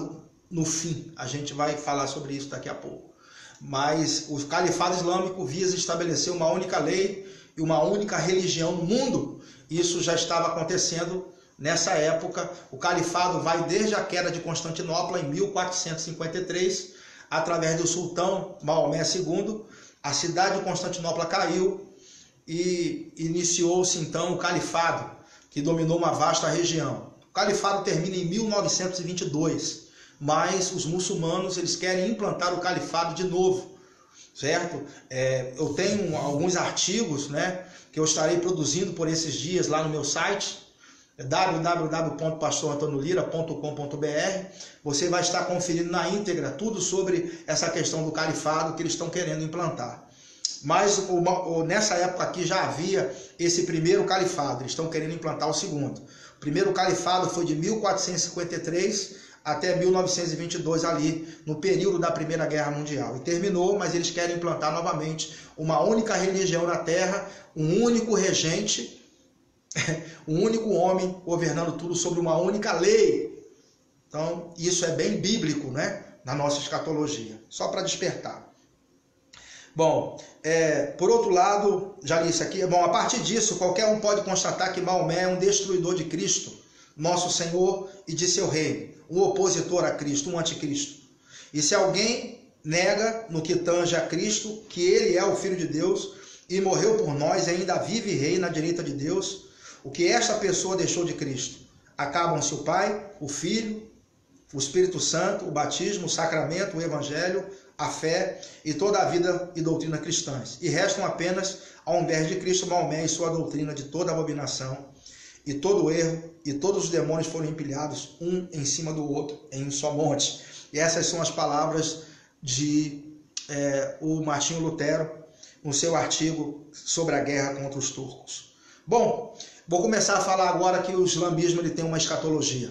no fim. A gente vai falar sobre isso daqui a pouco. Mas o califado islâmico visa estabelecer uma única lei e uma única religião no mundo. Isso já estava acontecendo nessa época. O califado vai desde a queda de Constantinopla em 1453, através do sultão Maomé II. A cidade de Constantinopla caiu e iniciou-se então o califado, que dominou uma vasta região. O califado termina em 1922, mas os muçulmanos eles querem implantar o califado de novo, certo? Eu tenho alguns artigos, né, que eu estarei produzindo por esses dias lá no meu site, www.pastorantonolira.com.br. Você vai estar conferindo na íntegra tudo sobre essa questão do califado que eles estão querendo implantar. Mas nessa época aqui já havia esse primeiro califado, eles estão querendo implantar o segundo. O primeiro califado foi de 1453 até 1922, ali no período da Primeira Guerra Mundial. E terminou, mas eles querem implantar novamente uma única religião na Terra, um único regente, um único homem governando tudo sobre uma única lei. Então, isso é bem bíblico, né? Na nossa escatologia. Só para despertar. Bom, por outro lado, já li isso aqui. Bom, a partir disso, qualquer um pode constatar que Maomé é um destruidor de Cristo, nosso Senhor, e de seu reino. Um opositor a Cristo, um anticristo. E se alguém nega no que tange a Cristo, que ele é o Filho de Deus e morreu por nós e ainda vive e reina à direita de Deus, o que esta pessoa deixou de Cristo? Acabam-se o Pai, o Filho, o Espírito Santo, o batismo, o sacramento, o Evangelho, a fé e toda a vida e doutrina cristãs. E restam apenas, ao invés de Cristo, Maomé e sua doutrina de toda abominação e todo erro, e todos os demônios foram empilhados um em cima do outro em um só monte. E essas são as palavras de o Martinho Lutero no seu artigo sobre a guerra contra os turcos. Bom, vou começar a falar agora que o islamismo ele tem uma escatologia,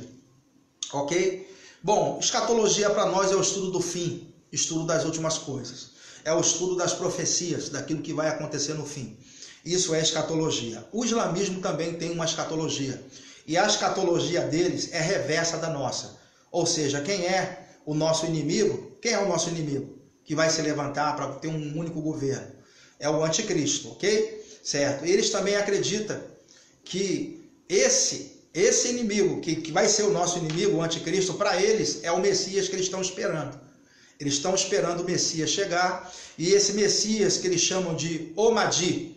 ok? Bom, escatologia para nós é o estudo do fim, estudo das últimas coisas. É o estudo das profecias, daquilo que vai acontecer no fim. Isso é escatologia. O islamismo também tem uma escatologia. E a escatologia deles é reversa da nossa. Ou seja, quem é o nosso inimigo? Quem é o nosso inimigo que vai se levantar para ter um único governo? É o anticristo, ok? Certo. Eles também acreditam que esse inimigo, que vai ser o nosso inimigo, o anticristo, para eles é o Messias que eles estão esperando. Eles estão esperando o Messias chegar, e esse Messias que eles chamam de Al-Mahdi,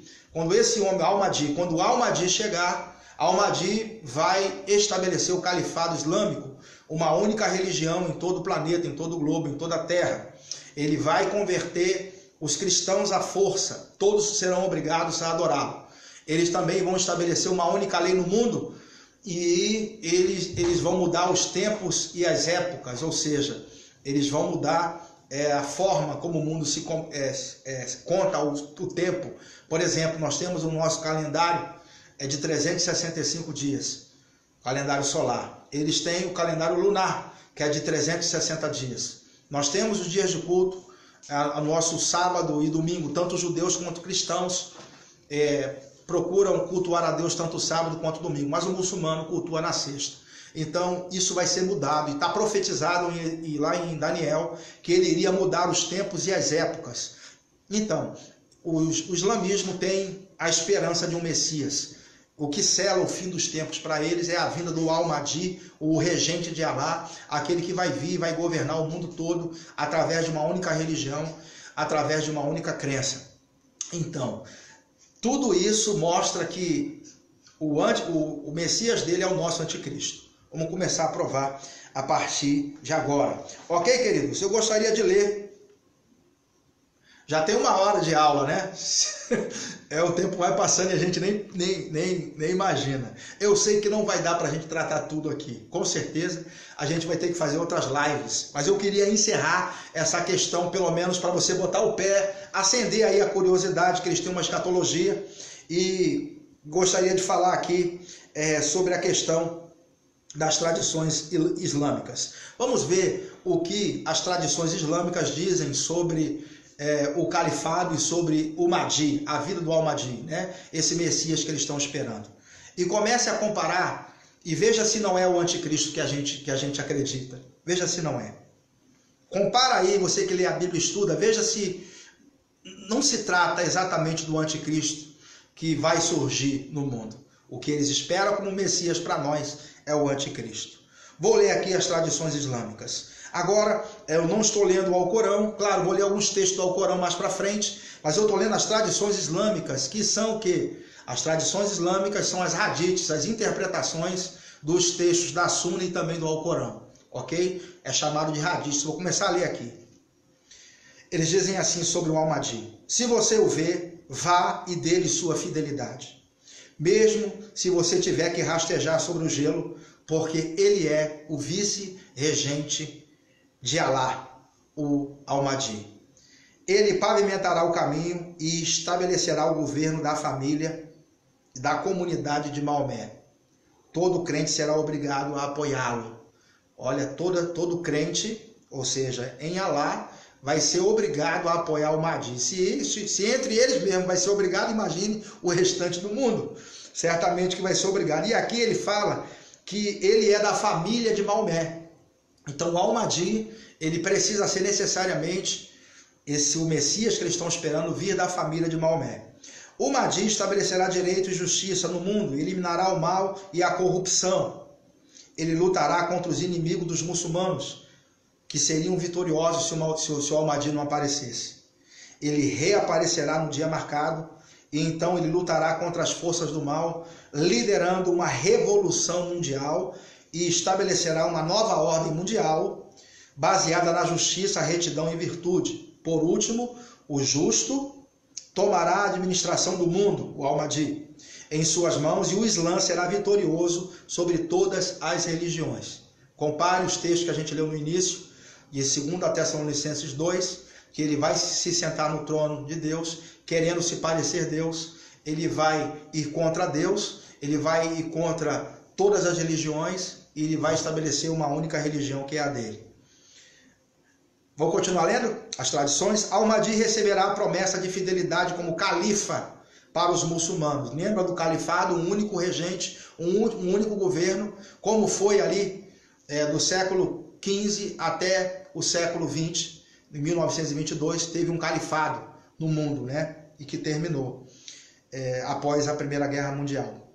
quando o Al-Mahdi chegar, Al-Mahdi vai estabelecer o califado islâmico, uma única religião em todo o planeta, em todo o globo, em toda a terra. Ele vai converter os cristãos à força, todos serão obrigados a adorá-lo. Eles também vão estabelecer uma única lei no mundo, e eles vão mudar os tempos e as épocas, ou seja, eles vão mudar a forma como o mundo se conta o tempo. Por exemplo, nós temos o nosso calendário de 365 dias, calendário solar. Eles têm o calendário lunar, que é de 360 dias. Nós temos os dias de culto, nosso sábado e domingo, tanto judeus quanto cristãos procuram cultuar a Deus tanto sábado quanto domingo, mas o muçulmano cultua na sexta. Então, isso vai ser mudado, e está profetizado lá em Daniel que ele iria mudar os tempos e as épocas. Então, o islamismo tem a esperança de um Messias. O que sela o fim dos tempos para eles é a vinda do Al-Mahdi, o regente de Alá, aquele que vai vir e vai governar o mundo todo através de uma única religião, através de uma única crença. Então, tudo isso mostra que o Messias dele é o nosso anticristo. Vamos começar a provar a partir de agora. Ok, queridos? Eu gostaria de ler. Já tem 1 hora de aula, né? O tempo vai passando e a gente nem imagina. Eu sei que não vai dar para a gente tratar tudo aqui. Com certeza a gente vai ter que fazer outras lives. Mas eu queria encerrar essa questão, pelo menos para você botar o pé, acender aí a curiosidade, que eles têm uma escatologia. E gostaria de falar aqui sobre a questão das tradições islâmicas. Vamos ver o que as tradições islâmicas dizem sobre o califado e sobre o Mahdi, a vida do Al-Mahdi, né? Esse Messias que eles estão esperando. e comece a comparar e veja se não é o anticristo que a gente acredita. Veja se não é. Compara aí, você que lê a Bíblia e estuda, veja se não se trata exatamente do anticristo que vai surgir no mundo. O que eles esperam como Messias para nós é o anticristo. Vou ler aqui as tradições islâmicas. Agora, eu não estou lendo o Alcorão, claro, vou ler alguns textos do Alcorão mais para frente, mas eu estou lendo as tradições islâmicas, que são o quê? As tradições islâmicas são as hadiths, as interpretações dos textos da Sunna e também do Alcorão, ok? É chamado de hadiths. Vou começar a ler aqui. Eles dizem assim sobre o Al-Mahdi: se você o vê, vá e dê-lhe sua fidelidade, mesmo se você tiver que rastejar sobre o gelo, porque ele é o vice-regente de Alá, o Al-Mahdi. Ele pavimentará o caminho e estabelecerá o governo da família e da comunidade de Maomé. Todo crente será obrigado a apoiá-lo. Olha, todo crente, ou seja, em Alá, vai ser obrigado a apoiar o Mahdi. Se entre eles mesmos vai ser obrigado, imagine o restante do mundo. Certamente que vai ser obrigado. E aqui ele fala que ele é da família de Maomé. Então o Al-Mahdi, ele precisa ser necessariamente o Messias que eles estão esperando vir da família de Maomé. O Mahdi estabelecerá direito e justiça no mundo, eliminará o mal e a corrupção. Ele lutará contra os inimigos dos muçulmanos, que seriam vitoriosos se o Al-Mahdi não aparecesse. Ele reaparecerá no dia marcado, e então ele lutará contra as forças do mal, liderando uma revolução mundial e estabelecerá uma nova ordem mundial baseada na justiça, retidão e virtude. Por último, o justo tomará a administração do mundo, o Al-Mahdi, em suas mãos, e o Islã será vitorioso sobre todas as religiões. Compare os textos que a gente leu no início, de 2 Tessalonicenses 2, que ele vai se sentar no trono de Deus, querendo se parecer Deus, ele vai ir contra Deus, ele vai ir contra todas as religiões, e ele vai estabelecer uma única religião, que é a dele. Vou continuar lendo as tradições. Al-Mahdi receberá a promessa de fidelidade como califa para os muçulmanos. Lembra do califado, um único regente, um único governo, como foi ali do século XV até o século XX. Em 1922 teve um califado no mundo, né? E que terminou após a Primeira Guerra Mundial.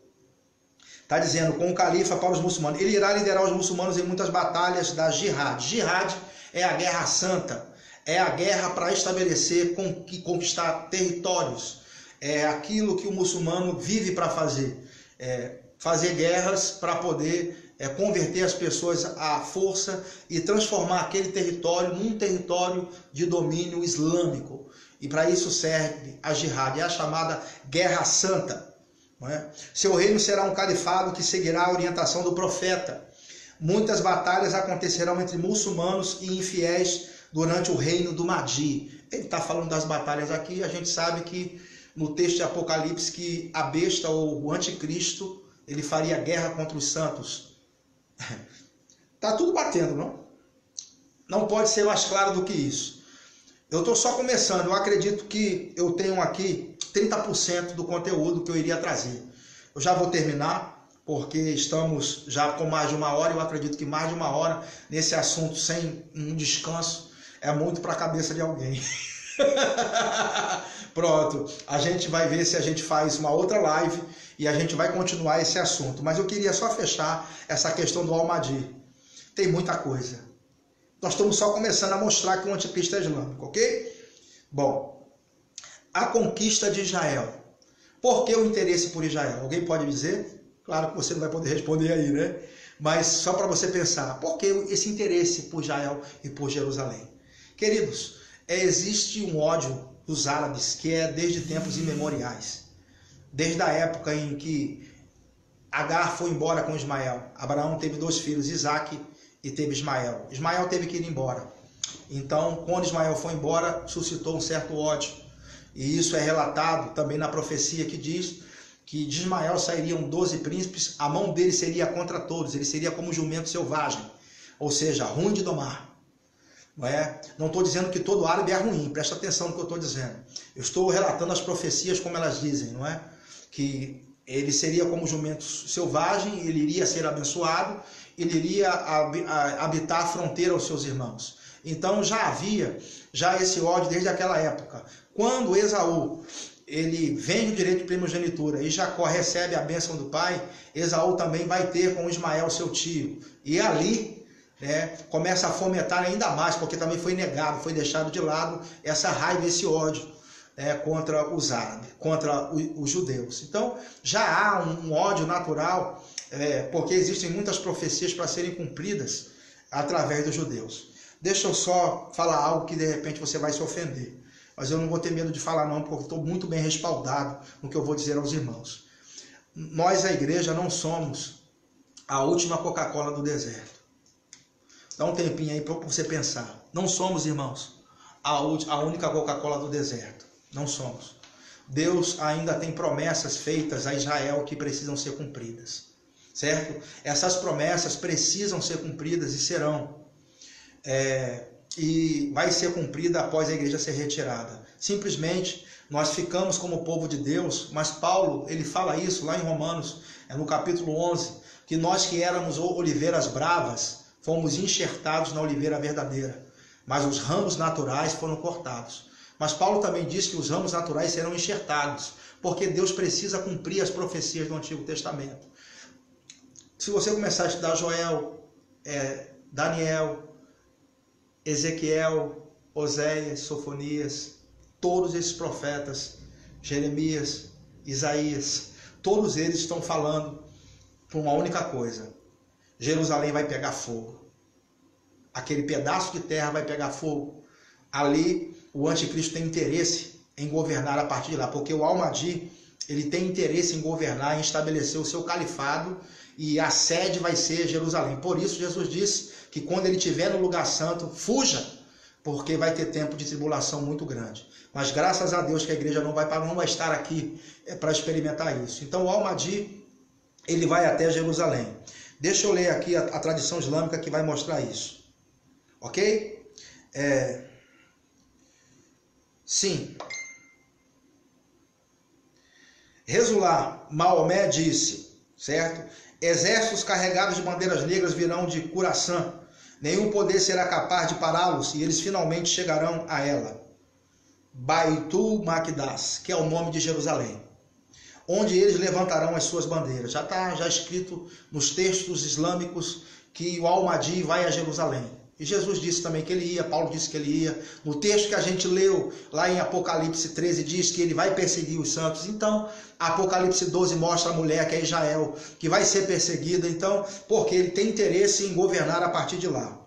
Está dizendo, com o califa para os muçulmanos. Ele irá liderar os muçulmanos em muitas batalhas da jihad. Jihad é a guerra santa, é a guerra para estabelecer, conquistar territórios. É aquilo que o muçulmano vive para fazer. Fazer guerras para poder converter as pessoas à força e transformar aquele território num território de domínio islâmico. E para isso serve a jihad, é a chamada guerra santa. Não é? Seu reino será um califado que seguirá a orientação do profeta. Muitas batalhas acontecerão entre muçulmanos e infiéis durante o reino do Mahdi. Ele está falando das batalhas aqui, a gente sabe que no texto de Apocalipse que a besta ou o anticristo, ele faria guerra contra os santos. Está tudo batendo, não? Não pode ser mais claro do que isso. Eu estou só começando, eu acredito que eu tenho aqui 30% do conteúdo que eu iria trazer. Eu já vou terminar, porque estamos já com mais de 1 hora, eu acredito que mais de 1 hora nesse assunto sem um descanso é muito para a cabeça de alguém. Pronto, a gente vai ver se a gente faz uma outra live e a gente vai continuar esse assunto. Mas eu queria só fechar essa questão do Al-Mahdi. Tem muita coisa. Nós estamos só começando a mostrar que o anticristo é islâmico, ok? Bom, a conquista de Israel. Por que o interesse por Israel? Alguém pode dizer? Claro que você não vai poder responder aí, né? Mas só para você pensar, por que esse interesse por Israel e por Jerusalém? Queridos, existe um ódio dos árabes que é desde tempos imemoriais. Desde a época em que Agar foi embora com Ismael. Abraão teve 2 filhos, Isaac e teve Ismael. Ismael teve que ir embora. Então, quando Ismael foi embora, suscitou um certo ódio. E isso é relatado também na profecia que diz que de Ismael sairiam 12 príncipes, a mão dele seria contra todos, ele seria como um jumento selvagem, ou seja, ruim de domar. Não estou dizendo que todo árabe é ruim, presta atenção no que eu estou dizendo. Eu estou relatando as profecias como elas dizem, não é? Que Ele seria como jumento selvagem, ele iria ser abençoado, ele iria habitar a fronteira aos seus irmãos. Então já havia esse ódio desde aquela época. Quando Esaú ele vende o direito de primogenitura e Jacó recebe a bênção do pai, Esaú também vai ter com Ismael, seu tio. E ali, né, começa a fomentar ainda mais, porque também foi negado, foi deixado de lado essa raiva, esse ódio, né, contra os árabes, contra os judeus. Então já há um ódio natural, porque existem muitas profecias para serem cumpridas através dos judeus. Deixa eu só falar algo que de repente você vai se ofender. Mas eu não vou ter medo de falar não, porque estou muito bem respaldado no que eu vou dizer aos irmãos. Nós, a igreja, não somos a última Coca-Cola do deserto. Dá um tempinho aí para você pensar. Não somos, irmãos, a única Coca-Cola do deserto. Não somos. Deus ainda tem promessas feitas a Israel que precisam ser cumpridas. Certo? Essas promessas precisam ser cumpridas e serão. E vai ser cumprida após a igreja ser retirada. Simplesmente nós ficamos como povo de Deus, mas Paulo ele fala isso lá em Romanos, no capítulo 11, que nós que éramos oliveiras bravas, fomos enxertados na oliveira verdadeira, mas os ramos naturais foram cortados. Mas Paulo também diz que os ramos naturais serão enxertados, porque Deus precisa cumprir as profecias do Antigo Testamento. Se você começar a estudar Joel, Daniel, Ezequiel, Oséias, Sofonias, todos esses profetas, Jeremias, Isaías, todos eles estão falando por uma única coisa: Jerusalém vai pegar fogo. Aquele pedaço de terra vai pegar fogo. Ali o anticristo tem interesse em governar a partir de lá, porque o Almadi ele tem interesse em governar, em estabelecer o seu califado, e a sede vai ser Jerusalém. Por isso Jesus disse que quando ele estiver no lugar santo, fuja, porque vai ter tempo de tribulação muito grande. Mas graças a Deus que a igreja não vai estar aqui para experimentar isso. Então o Almadi, ele vai até Jerusalém. Deixa eu ler aqui a tradição islâmica que vai mostrar isso. Ok? Sim. Resulá, Maomé disse, certo? Exércitos carregados de bandeiras negras virão de Curaçã. Nenhum poder será capaz de pará-los e eles finalmente chegarão a ela. Baitul Maqdas, que é o nome de Jerusalém, onde eles levantarão as suas bandeiras. Já está escrito nos textos islâmicos que o Almadi vai a Jerusalém. E Jesus disse também que ele ia, Paulo disse que ele ia. No texto que a gente leu lá em Apocalipse 13 diz que ele vai perseguir os santos. Então, Apocalipse 12 mostra a mulher que é Israel, que vai ser perseguida. Então, porque ele tem interesse em governar a partir de lá.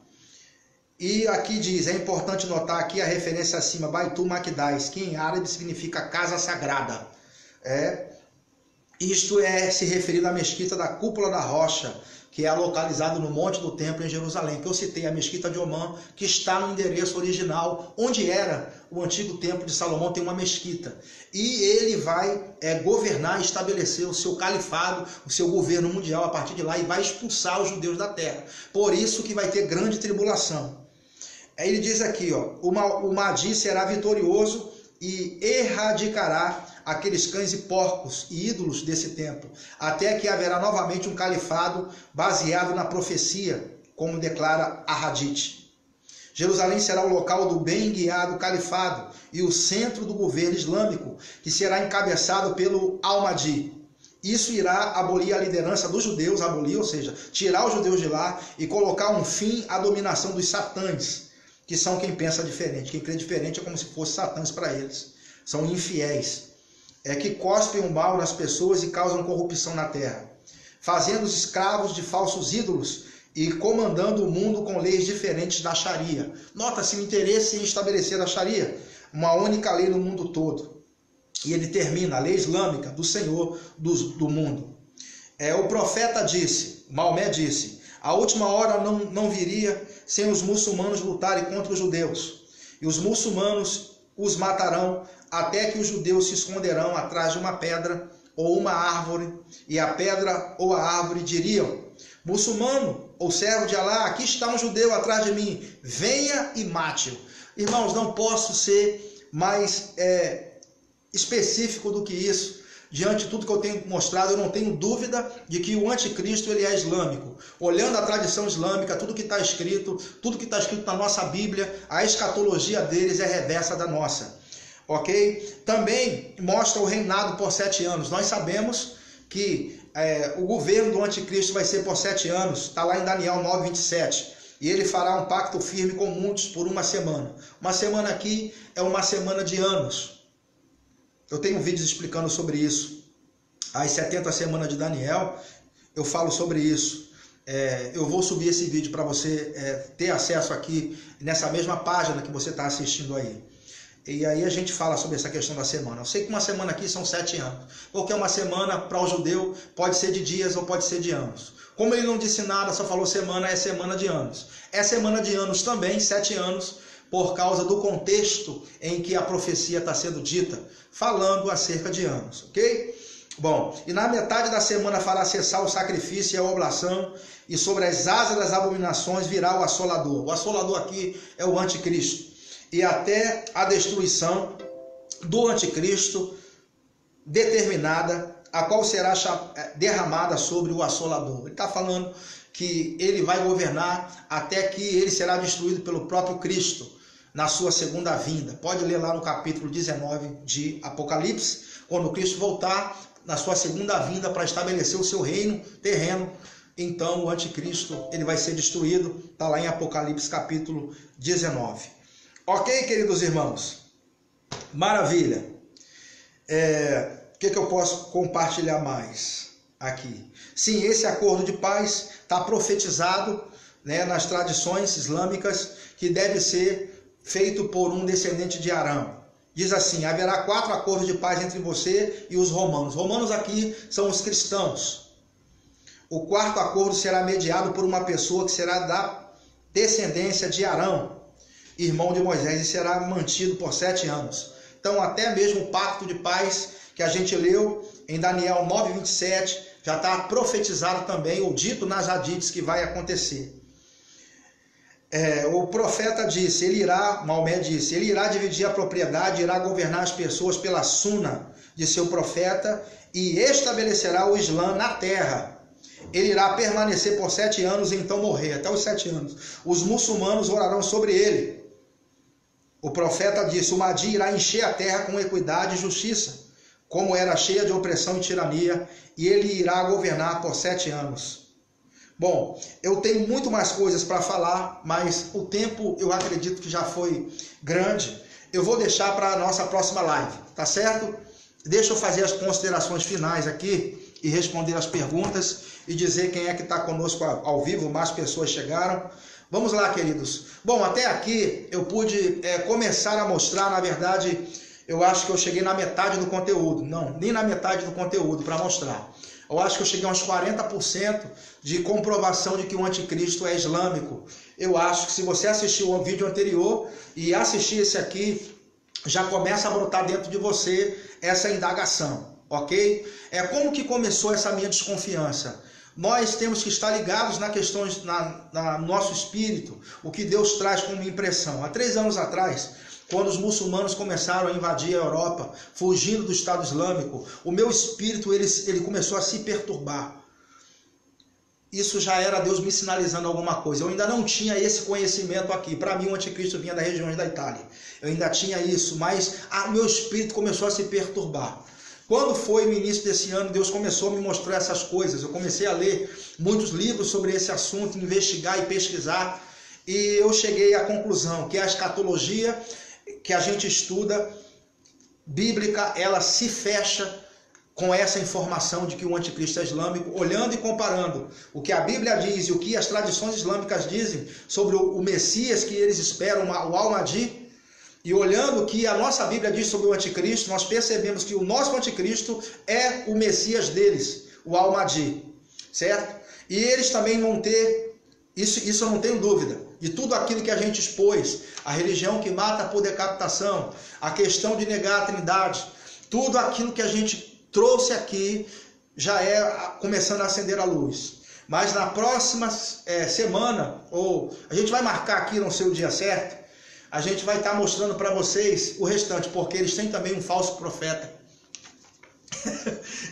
E aqui diz, é importante notar aqui a referência acima, Baitul Maqdas, que em árabe significa casa sagrada. Isto é se referir à mesquita da Cúpula da Rocha, que é localizado no Monte do Templo em Jerusalém, que eu citei, a mesquita de Omã, que está no endereço original, onde era o antigo templo de Salomão, tem uma mesquita. E ele vai governar, estabelecer o seu califado, o seu governo mundial a partir de lá, e vai expulsar os judeus da terra. Por isso que vai ter grande tribulação. Aí ele diz aqui, o Mahdi será vitorioso e erradicará aqueles cães e porcos e ídolos desse templo, até que haverá novamente um califado baseado na profecia, como declara a Hadith. Jerusalém será o local do bem guiado califado e o centro do governo islâmico, que será encabeçado pelo Al-Mahdi. Isso irá abolir a liderança dos judeus, ou seja, tirar os judeus de lá e colocar um fim à dominação dos satãs, que são quem pensa diferente. Quem crê diferente é como se fosse satãs para eles. São infiéis. Que cospem o mal nas pessoas e causam corrupção na terra, fazendo os escravos de falsos ídolos e comandando o mundo com leis diferentes da Sharia. Nota-se o interesse em estabelecer a Sharia, uma única lei no mundo todo. E ele termina, a lei islâmica do Senhor do mundo. O profeta disse, Maomé disse, a última hora não viria sem os muçulmanos lutarem contra os judeus, e os muçulmanos os matarão até que os judeus se esconderão atrás de uma pedra ou uma árvore, e a pedra ou a árvore diriam, muçulmano ou servo de Alá, aqui está um judeu atrás de mim, venha e mate-o. Irmãos, não posso ser mais específico do que isso, diante de tudo que eu tenho mostrado, eu não tenho dúvida de que o anticristo ele é islâmico. Olhando a tradição islâmica, tudo que está escrito na nossa Bíblia, a escatologia deles é reversa da nossa. Ok? Também mostra o reinado por 7 anos. Nós sabemos que o governo do anticristo vai ser por 7 anos. Está lá em Daniel 9:27. E ele fará um pacto firme com muitos por uma semana. Uma semana aqui é uma semana de anos. Eu tenho vídeos explicando sobre isso. As 70 semanas de Daniel, eu falo sobre isso. Eu vou subir esse vídeo para você ter acesso aqui nessa mesma página que você está assistindo aí. E aí a gente fala sobre essa questão da semana. Eu sei que uma semana aqui são 7 anos. Porque uma semana para o judeu pode ser de dias ou pode ser de anos. Como ele não disse nada, só falou semana, é semana de anos. É semana de anos também, 7 anos, por causa do contexto em que a profecia está sendo dita, falando acerca de anos, ok? Bom, e na metade da semana fará cessar o sacrifício e a oblação, e sobre as asas das abominações virá o assolador. O assolador aqui é o anticristo. E até a destruição do anticristo determinada, a qual será derramada sobre o assolador. Ele está falando que ele vai governar até que ele será destruído pelo próprio Cristo na sua segunda vinda. Pode ler lá no capítulo 19 de Apocalipse, quando Cristo voltar na sua segunda vinda para estabelecer o seu reino terreno. Então o anticristo ele vai ser destruído. Está lá em Apocalipse capítulo 19. Ok, queridos irmãos? Maravilha. O que eu posso compartilhar mais aqui? Sim, esse acordo de paz está profetizado, né, nas tradições islâmicas, que deve ser feito por um descendente de Arão. Diz assim: haverá 4 acordos de paz entre você e os romanos. Romanos aqui são os cristãos. O 4º acordo será mediado por uma pessoa que será da descendência de Arão, irmão de Moisés, e será mantido por 7 anos. Então, até mesmo o pacto de paz que a gente leu em Daniel 9:27 já está profetizado também, ou dito nas hadites, que vai acontecer. O profeta disse, Maomé disse, ele irá dividir a propriedade, irá governar as pessoas pela suna de seu profeta e estabelecerá o Islã na terra. Ele irá permanecer por 7 anos e então morrer, até os 7 anos. Os muçulmanos orarão sobre ele. O profeta disse, o Mahdi irá encher a terra com equidade e justiça, como era cheia de opressão e tirania, e ele irá governar por 7 anos. Bom, eu tenho muito mais coisas para falar, mas o tempo eu acredito que já foi grande. Eu vou deixar para a nossa próxima live, tá certo? Deixa eu fazer as considerações finais aqui e responder as perguntas e dizer quem é que está conosco ao vivo, mais pessoas chegaram. Vamos lá, queridos. Bom, até aqui eu pude começar a mostrar, na verdade, eu acho que eu cheguei na metade do conteúdo. Não, nem na metade do conteúdo para mostrar. Eu acho que eu cheguei a uns 40% de comprovação de que o anticristo é islâmico. Eu acho que se você assistiu ao vídeo anterior e assistir esse aqui, já começa a brotar dentro de você essa indagação, ok? Como que começou essa minha desconfiança? Nós temos que estar ligados na questões, no nosso espírito, o que Deus traz como impressão. Há 3 anos atrás, quando os muçulmanos começaram a invadir a Europa, fugindo do Estado Islâmico, o meu espírito ele começou a se perturbar. Isso já era Deus me sinalizando alguma coisa. Eu ainda não tinha esse conhecimento aqui. Para mim, o anticristo vinha das regiões da Itália. Eu ainda tinha isso, mas o meu espírito começou a se perturbar. Quando foi no início desse ano, Deus começou a me mostrar essas coisas. Eu comecei a ler muitos livros sobre esse assunto, investigar e pesquisar. E eu cheguei à conclusão que a escatologia que a gente estuda, bíblica, ela se fecha com essa informação de que o anticristo é islâmico, olhando e comparando o que a Bíblia diz e o que as tradições islâmicas dizem sobre o Messias que eles esperam, o Al-Mahdi. E olhando o que a nossa Bíblia diz sobre o anticristo, nós percebemos que o nosso anticristo é o Messias deles, o Al-Mahdi, certo? E eles também vão ter, isso eu não tenho dúvida, de tudo aquilo que a gente expôs, a religião que mata por decapitação, a questão de negar a Trindade, tudo aquilo que a gente trouxe aqui já é começando a acender a luz. Mas na próxima semana, ou a gente vai marcar aqui, não sei o dia certo, a gente vai estar mostrando para vocês o restante, porque eles têm também um falso profeta.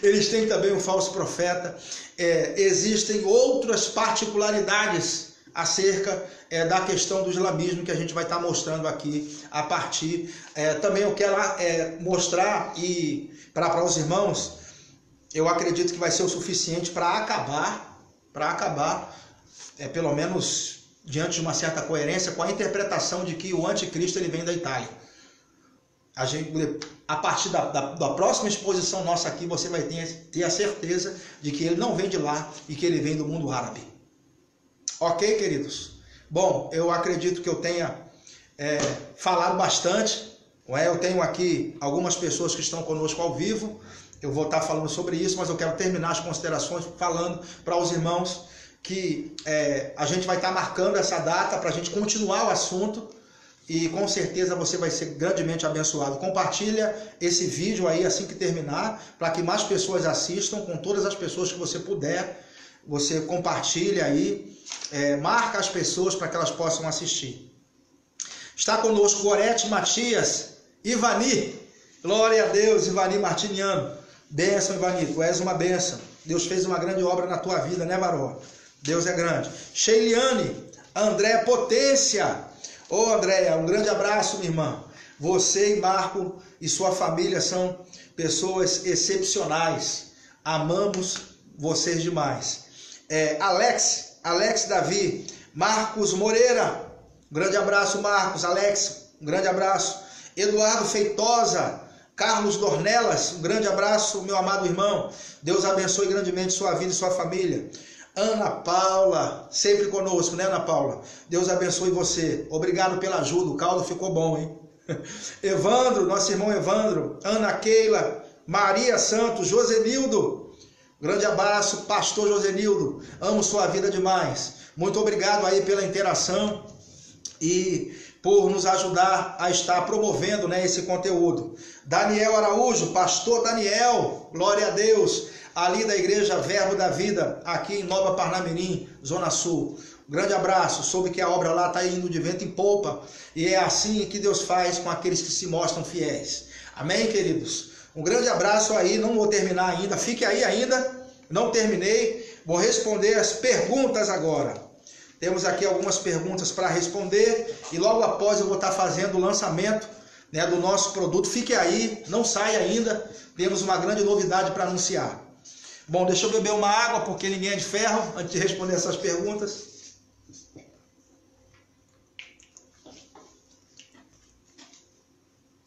Eles têm também um falso profeta. Existem outras particularidades acerca da questão do islamismo que a gente vai estar mostrando aqui a partir. Também eu quero mostrar e para os irmãos, eu acredito que vai ser o suficiente para acabar, pelo menos diante de uma certa coerência, com a interpretação de que o anticristo ele vem da Itália. A partir da próxima exposição nossa aqui, você vai ter a certeza de que ele não vem de lá e que ele vem do mundo árabe. Ok, queridos? Bom, eu acredito que eu tenha falado bastante. Eu tenho aqui algumas pessoas que estão conosco ao vivo. Eu vou estar falando sobre isso, mas eu quero terminar as considerações falando para os irmãos que a gente vai estar marcando essa data para a gente continuar o assunto. E com certeza você vai ser grandemente abençoado. Compartilha esse vídeo aí assim que terminar, para que mais pessoas assistam, com todas as pessoas que você puder. Você compartilha aí, marca as pessoas para que elas possam assistir. Está conosco Gorete Matias, Ivani, glória a Deus, Ivani Martiniano. Bênção, Ivani, tu és uma bênção. Deus fez uma grande obra na tua vida, né, varó? Deus é grande. Sheiliane, Andréa Potência. Ô Andréia, um grande abraço, minha irmã. Você e Marco e sua família são pessoas excepcionais. Amamos vocês demais. Alex Davi, Marcos Moreira. Um grande abraço, Marcos. Alex, um grande abraço. Eduardo Feitosa, Carlos Dornelas, um grande abraço, meu amado irmão. Deus abençoe grandemente sua vida e sua família. Ana Paula, sempre conosco, né, Ana Paula? Deus abençoe você. Obrigado pela ajuda, o caldo ficou bom, hein? Evandro, nosso irmão Evandro, Ana Keila, Maria Santos, Josenildo. Grande abraço, pastor Josenildo. Amo sua vida demais. Muito obrigado aí pela interação e por nos ajudar a estar promovendo, né, esse conteúdo. Daniel Araújo, pastor Daniel, glória a Deus. Ali da Igreja Verbo da Vida, aqui em Nova Parnamirim, Zona Sul. Um grande abraço, soube que a obra lá está indo de vento em popa, e é assim que Deus faz com aqueles que se mostram fiéis. Amém, queridos? Um grande abraço aí, não vou terminar ainda, fique aí ainda, não terminei, vou responder as perguntas agora. Temos aqui algumas perguntas para responder, e logo após eu vou estar fazendo o lançamento, né, do nosso produto. Fique aí, não saia ainda, temos uma grande novidade para anunciar. Bom, deixa eu beber uma água, porque ninguém é de ferro, antes de responder essas perguntas.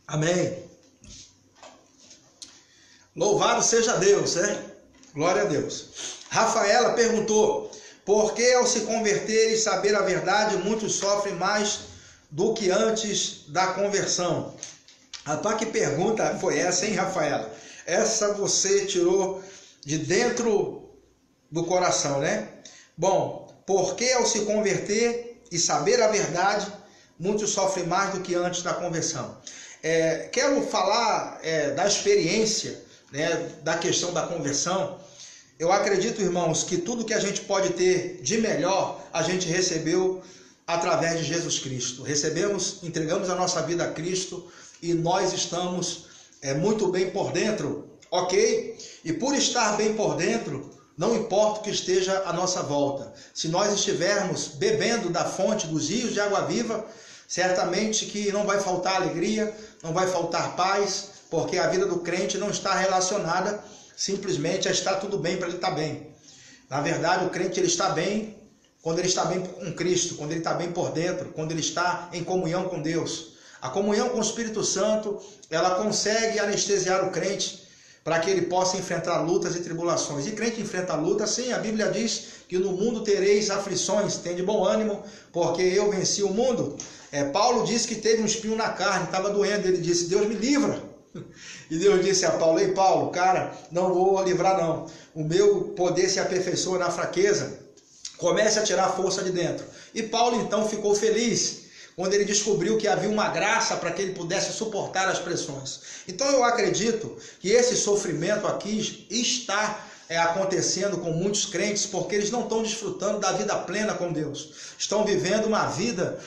Amém. Louvado seja Deus, né? Glória a Deus. Rafaela perguntou, por que ao se converter e saber a verdade, muitos sofrem mais do que antes da conversão? Rapaz, que pergunta foi essa, hein, Rafaela? Essa você tirou de dentro do coração, né? Bom, porque ao se converter e saber a verdade, muitos sofrem mais do que antes da conversão. Quero falar da experiência, né, da questão da conversão. Eu acredito, irmãos, que tudo que a gente pode ter de melhor, a gente recebeu através de Jesus Cristo. Entregamos a nossa vida a Cristo e nós estamos muito bem por dentro. Ok? E por estar bem por dentro, não importa o que esteja à nossa volta. Se nós estivermos bebendo da fonte dos rios de água viva, certamente que não vai faltar alegria, não vai faltar paz, porque a vida do crente não está relacionada simplesmente a estar tudo bem para ele estar bem. Na verdade, o crente ele está bem quando ele está bem com Cristo, quando ele está bem por dentro, quando ele está em comunhão com Deus. A comunhão com o Espírito Santo, ela consegue anestesiar o crente para que ele possa enfrentar lutas e tribulações. E crente enfrenta lutas, sim, a Bíblia diz que no mundo tereis aflições, tem de bom ânimo, porque eu venci o mundo. Paulo disse que teve um espinho na carne, estava doendo, ele disse, Deus me livra. E Deus disse a Paulo, ei Paulo, cara, não vou livrar não, o meu poder se aperfeiçoa na fraqueza, comece a tirar a força de dentro. E Paulo então ficou feliz, quando ele descobriu que havia uma graça para que ele pudesse suportar as pressões. Então eu acredito que esse sofrimento aqui está acontecendo com muitos crentes, porque eles não estão desfrutando da vida plena com Deus. Estão vivendo uma vida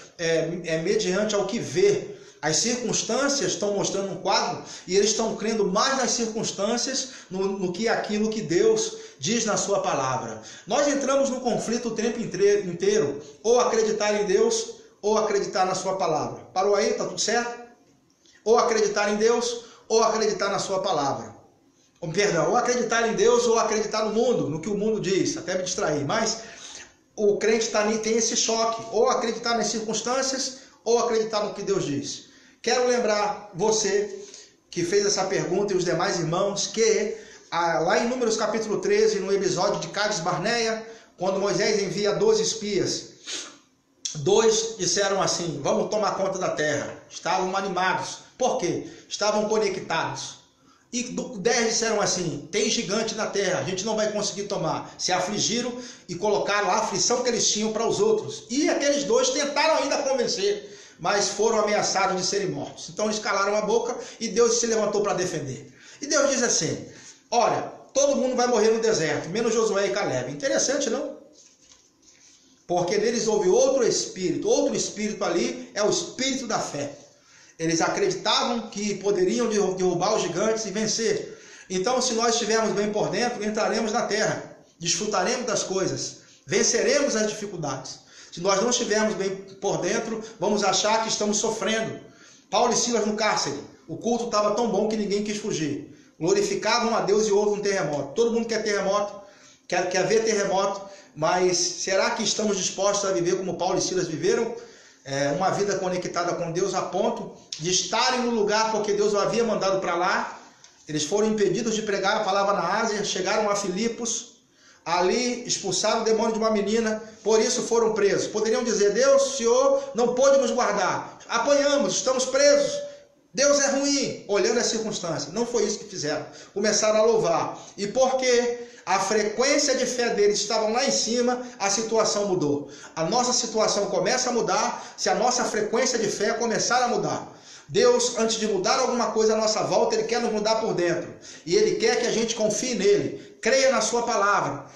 mediante ao que vê. As circunstâncias estão mostrando um quadro e eles estão crendo mais nas circunstâncias no que aquilo que Deus diz na sua palavra. Nós entramos no conflito o tempo inteiro, ou acreditar em Deus ou acreditar na sua palavra. Parou aí? Tá tudo certo? Ou acreditar em Deus ou acreditar na sua palavra. Ou acreditar em Deus ou acreditar no mundo, no que o mundo diz. Até me distrair. Mas o crente tem esse choque. Ou acreditar nas circunstâncias ou acreditar no que Deus diz. Quero lembrar você que fez essa pergunta e os demais irmãos que lá em Números capítulo 13, no episódio de Cades Barneia, quando Moisés envia 12 espias, 2 disseram assim: vamos tomar conta da terra. Estavam animados. Por quê? Estavam conectados. E 10 disseram assim: tem gigante na terra, a gente não vai conseguir tomar. Se afligiram e colocaram a aflição que eles tinham para os outros. E aqueles 2 tentaram ainda convencer, mas foram ameaçados de serem mortos. Então eles calaram a boca e Deus se levantou para defender. E Deus diz assim: olha, todo mundo vai morrer no deserto, menos Josué e Caleb. Interessante, não? Porque neles houve outro espírito ali é o espírito da fé. Eles acreditavam que poderiam derrubar os gigantes e vencer. Então, se nós estivermos bem por dentro, entraremos na terra, desfrutaremos das coisas, venceremos as dificuldades. Se nós não estivermos bem por dentro, vamos achar que estamos sofrendo. Paulo e Silas no cárcere, o culto estava tão bom que ninguém quis fugir. Glorificavam a Deus e houve um terremoto. Todo mundo quer terremoto, quer ver terremoto, mas será que estamos dispostos a viver como Paulo e Silas viveram? Uma vida conectada com Deus a ponto de estarem no lugar porque Deus o havia mandado para lá. Eles foram impedidos de pregar a palavra na Ásia, chegaram a Filipos, ali expulsaram o demônio de uma menina, por isso foram presos. Poderiam dizer: Deus, Senhor, não pôde nos guardar, apanhamos, estamos presos, Deus é ruim, olhando as circunstâncias. Não foi isso que fizeram, começaram a louvar. E porque a frequência de fé deles estava lá em cima, a situação mudou. A nossa situação começa a mudar se a nossa frequência de fé começar a mudar. Deus, antes de mudar alguma coisa à nossa volta, Ele quer nos mudar por dentro. E Ele quer que a gente confie nele, creia na sua palavra,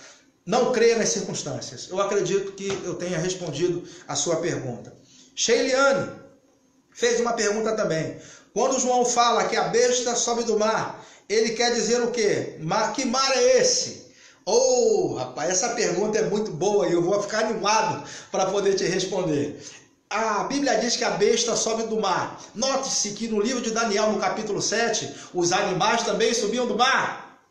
não creia nas circunstâncias. Eu acredito que eu tenha respondido a sua pergunta. Sheiliane fez uma pergunta também. Quando João fala que a besta sobe do mar, ele quer dizer o quê? Que mar é esse? Rapaz, essa pergunta é muito boa e eu vou ficar animado para poder te responder. A Bíblia diz que a besta sobe do mar. Note-se que no livro de Daniel, no capítulo 7, os animais também subiam do mar.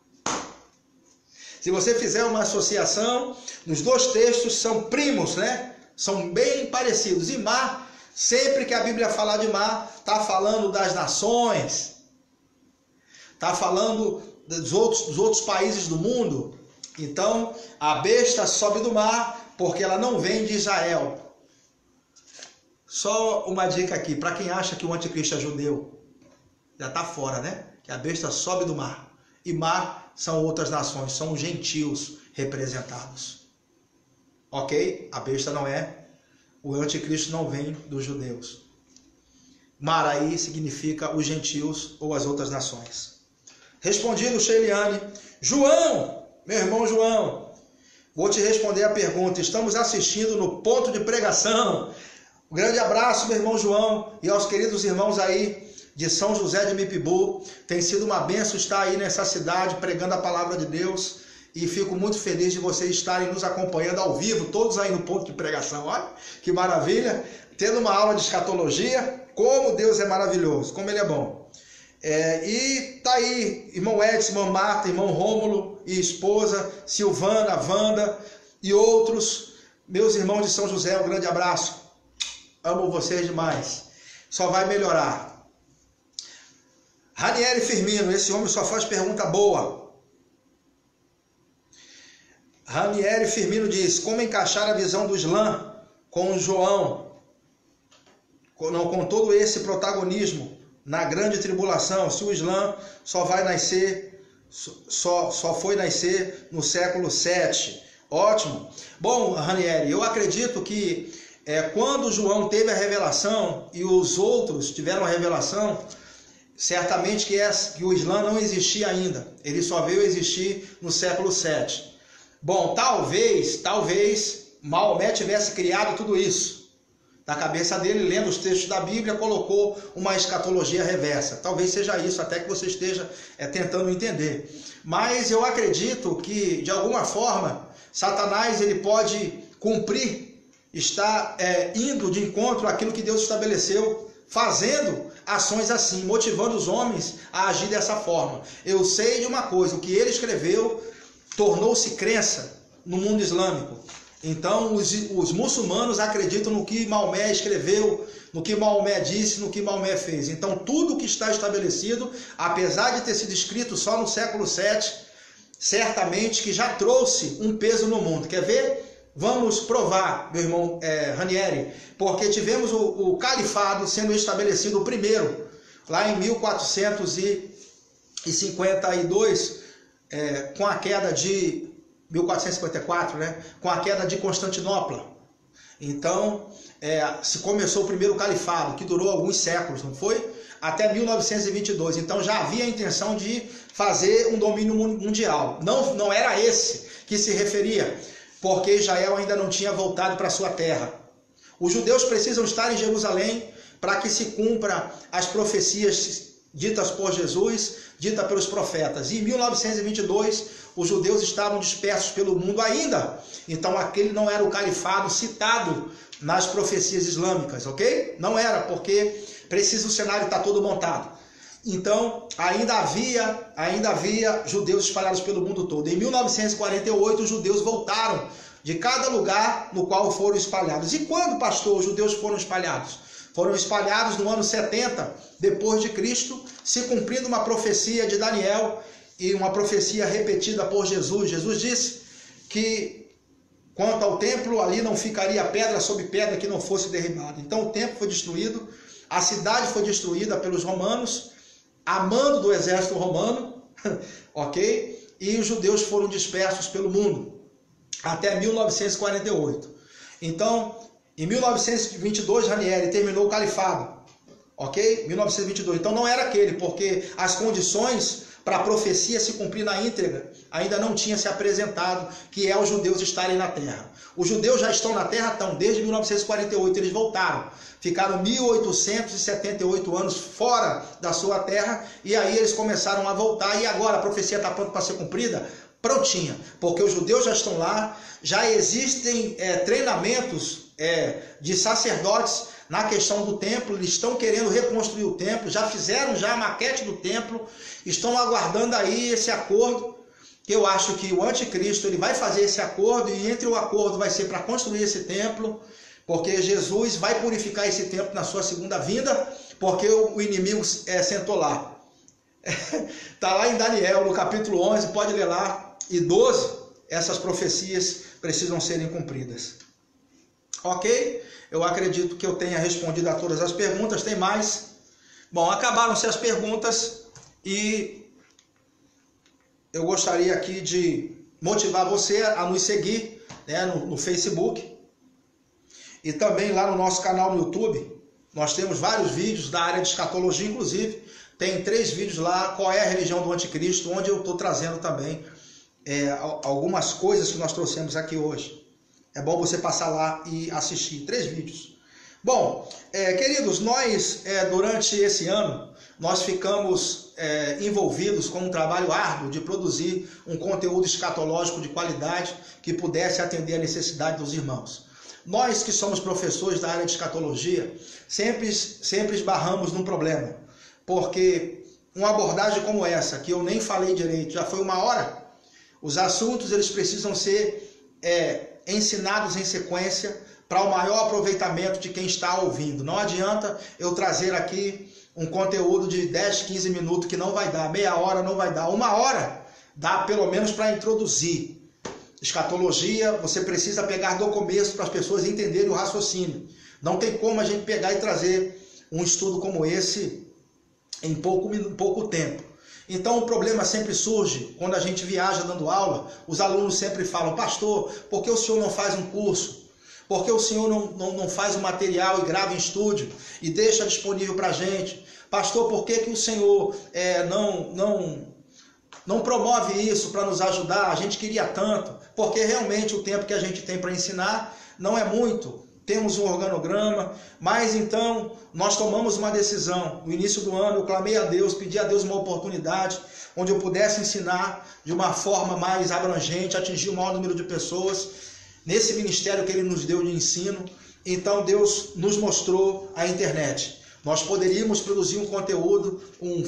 Se você fizer uma associação, os 2 textos são primos, né? São bem parecidos. E mar, sempre que a Bíblia fala de mar, está falando das nações, está falando dos outros países do mundo. Então, a besta sobe do mar porque ela não vem de Israel. Só uma dica aqui, para quem acha que o anticristo é judeu, já está fora, né? Que a besta sobe do mar. E mar são outras nações, são os gentios representados. Ok? A besta não é, o anticristo não vem dos judeus. Mar aí significa os gentios ou as outras nações. Respondido, Sheiliane. João, meu irmão João, vou te responder a pergunta. Estamos assistindo no ponto de pregação. Um grande abraço, meu irmão João, e aos queridos irmãos aí de São José de Mipibu. Tem sido uma bênção estar aí nessa cidade pregando a palavra de Deus. E fico muito feliz de vocês estarem nos acompanhando ao vivo, todos aí no ponto de pregação. Olha que maravilha, tendo uma aula de escatologia. Como Deus é maravilhoso, como Ele é bom. E tá aí, irmão Edson, irmã Marta, irmão Rômulo e esposa, Silvana, Wanda e outros, meus irmãos de São José, um grande abraço. Amo vocês demais. Só vai melhorar. Ranieri Firmino, esse homem só faz pergunta boa. Ranieri Firmino diz: como encaixar a visão do Islã com o João, com todo esse protagonismo na grande tribulação, se o Islã só foi nascer no século 7. Ótimo. Bom, Ranieri, eu acredito que quando João teve a revelação e os outros tiveram a revelação, certamente que o Islã não existia ainda. Ele só veio existir no século VII. Bom, talvez Maomé tivesse criado tudo isso. Na cabeça dele, lendo os textos da Bíblia, colocou uma escatologia reversa. Talvez seja isso, até que você esteja tentando entender. Mas eu acredito que, de alguma forma, Satanás ele pode cumprir, está indo de encontro àquilo que Deus estabeleceu, fazendo ações assim, motivando os homens a agir dessa forma. Eu sei de uma coisa, o que ele escreveu tornou-se crença no mundo islâmico. Então os muçulmanos acreditam no que Maomé escreveu, no que Maomé disse, no que Maomé fez. Então tudo que está estabelecido, apesar de ter sido escrito só no século VII, certamente que já trouxe um peso no mundo. Quer ver? Vamos provar, meu irmão Ranieri, porque tivemos o califado sendo estabelecido primeiro, lá em 1452, com a queda de 1454, né? Com a queda de Constantinopla. Então, se começou o primeiro califado, que durou alguns séculos, não foi? Até 1922. Então já havia a intenção de fazer um domínio mundial. Não era esse que se referia, porque Israel ainda não tinha voltado para sua terra. Os judeus precisam estar em Jerusalém para que se cumpra as profecias ditas por Jesus, ditas pelos profetas. E em 1922, os judeus estavam dispersos pelo mundo ainda. Então aquele não era o califado citado nas profecias islâmicas, ok? Não era, porque o cenário está todo montado. Então ainda havia judeus espalhados pelo mundo todo. Em 1948, os judeus voltaram de cada lugar no qual foram espalhados. E quando, pastor, os judeus foram espalhados? Foram espalhados no ano 70 depois de Cristo, se cumprindo uma profecia de Daniel e uma profecia repetida por Jesus. Jesus disse que quanto ao templo, ali não ficaria pedra sobre pedra que não fosse derribada. Então o templo foi destruído, a cidade foi destruída pelos romanos, a mando do exército romano, ok? E os judeus foram dispersos pelo mundo até 1948. Então, em 1922, Ranieri terminou o califado, ok? 1922. Então não era aquele, porque as condições para a profecia se cumprir na íntegra ainda não tinha se apresentado, que é os judeus estarem na terra. Os judeus já estão na terra, então, desde 1948 eles voltaram. Ficaram 1878 anos fora da sua terra, e aí eles começaram a voltar, e agora a profecia está pronta para ser cumprida? Prontinha, porque os judeus já estão lá, já existem treinamentos de sacerdotes na questão do templo, eles estão querendo reconstruir o templo, já fizeram a maquete do templo, estão aguardando aí esse acordo, que eu acho que o anticristo ele vai fazer esse acordo, e entre o acordo vai ser para construir esse templo, porque Jesus vai purificar esse templo na sua segunda vinda, porque o inimigo sentou lá. Está lá em Daniel, no capítulo 11, pode ler lá, e 12, essas profecias precisam serem cumpridas. Ok? Eu acredito que eu tenha respondido a todas as perguntas. Tem mais? Bom, acabaram-se as perguntas e eu gostaria aqui de motivar você a nos seguir, né, no Facebook e também lá no nosso canal no YouTube. Nós temos vários vídeos da área de escatologia, inclusive tem 3 vídeos lá, qual é a religião do anticristo, onde eu estou trazendo também algumas coisas que nós trouxemos aqui hoje. É bom você passar lá e assistir 3 vídeos. Bom, queridos, nós durante esse ano, nós ficamos envolvidos com um trabalho árduo de produzir um conteúdo escatológico de qualidade que pudesse atender a necessidade dos irmãos. Nós que somos professores da área de escatologia, sempre esbarramos num problema, porque uma abordagem como essa, que eu nem falei direito, já foi 1 hora, os assuntos eles precisam ser ensinados em sequência para o maior aproveitamento de quem está ouvindo. Não adianta eu trazer aqui um conteúdo de 10, 15 minutos que não vai dar, meia hora não vai dar, 1 hora dá pelo menos para introduzir. Escatologia, você precisa pegar do começo para as pessoas entenderem o raciocínio. Não tem como a gente pegar e trazer um estudo como esse em pouco tempo. Então o problema sempre surge quando a gente viaja dando aula, os alunos sempre falam: pastor, por que o senhor não faz um curso? Por que o senhor não faz o material e grava em estúdio e deixa disponível para a gente? Pastor, por que o senhor não promove isso para nos ajudar? A gente queria tanto. Porque realmente o tempo que a gente tem para ensinar não é muito. Temos um organograma, mas então nós tomamos uma decisão. No início do ano eu clamei a Deus, pedi a Deus uma oportunidade onde eu pudesse ensinar de uma forma mais abrangente, atingir o maior número de pessoas nesse ministério que Ele nos deu de ensino. Então Deus nos mostrou a internet. Nós poderíamos produzir um conteúdo, um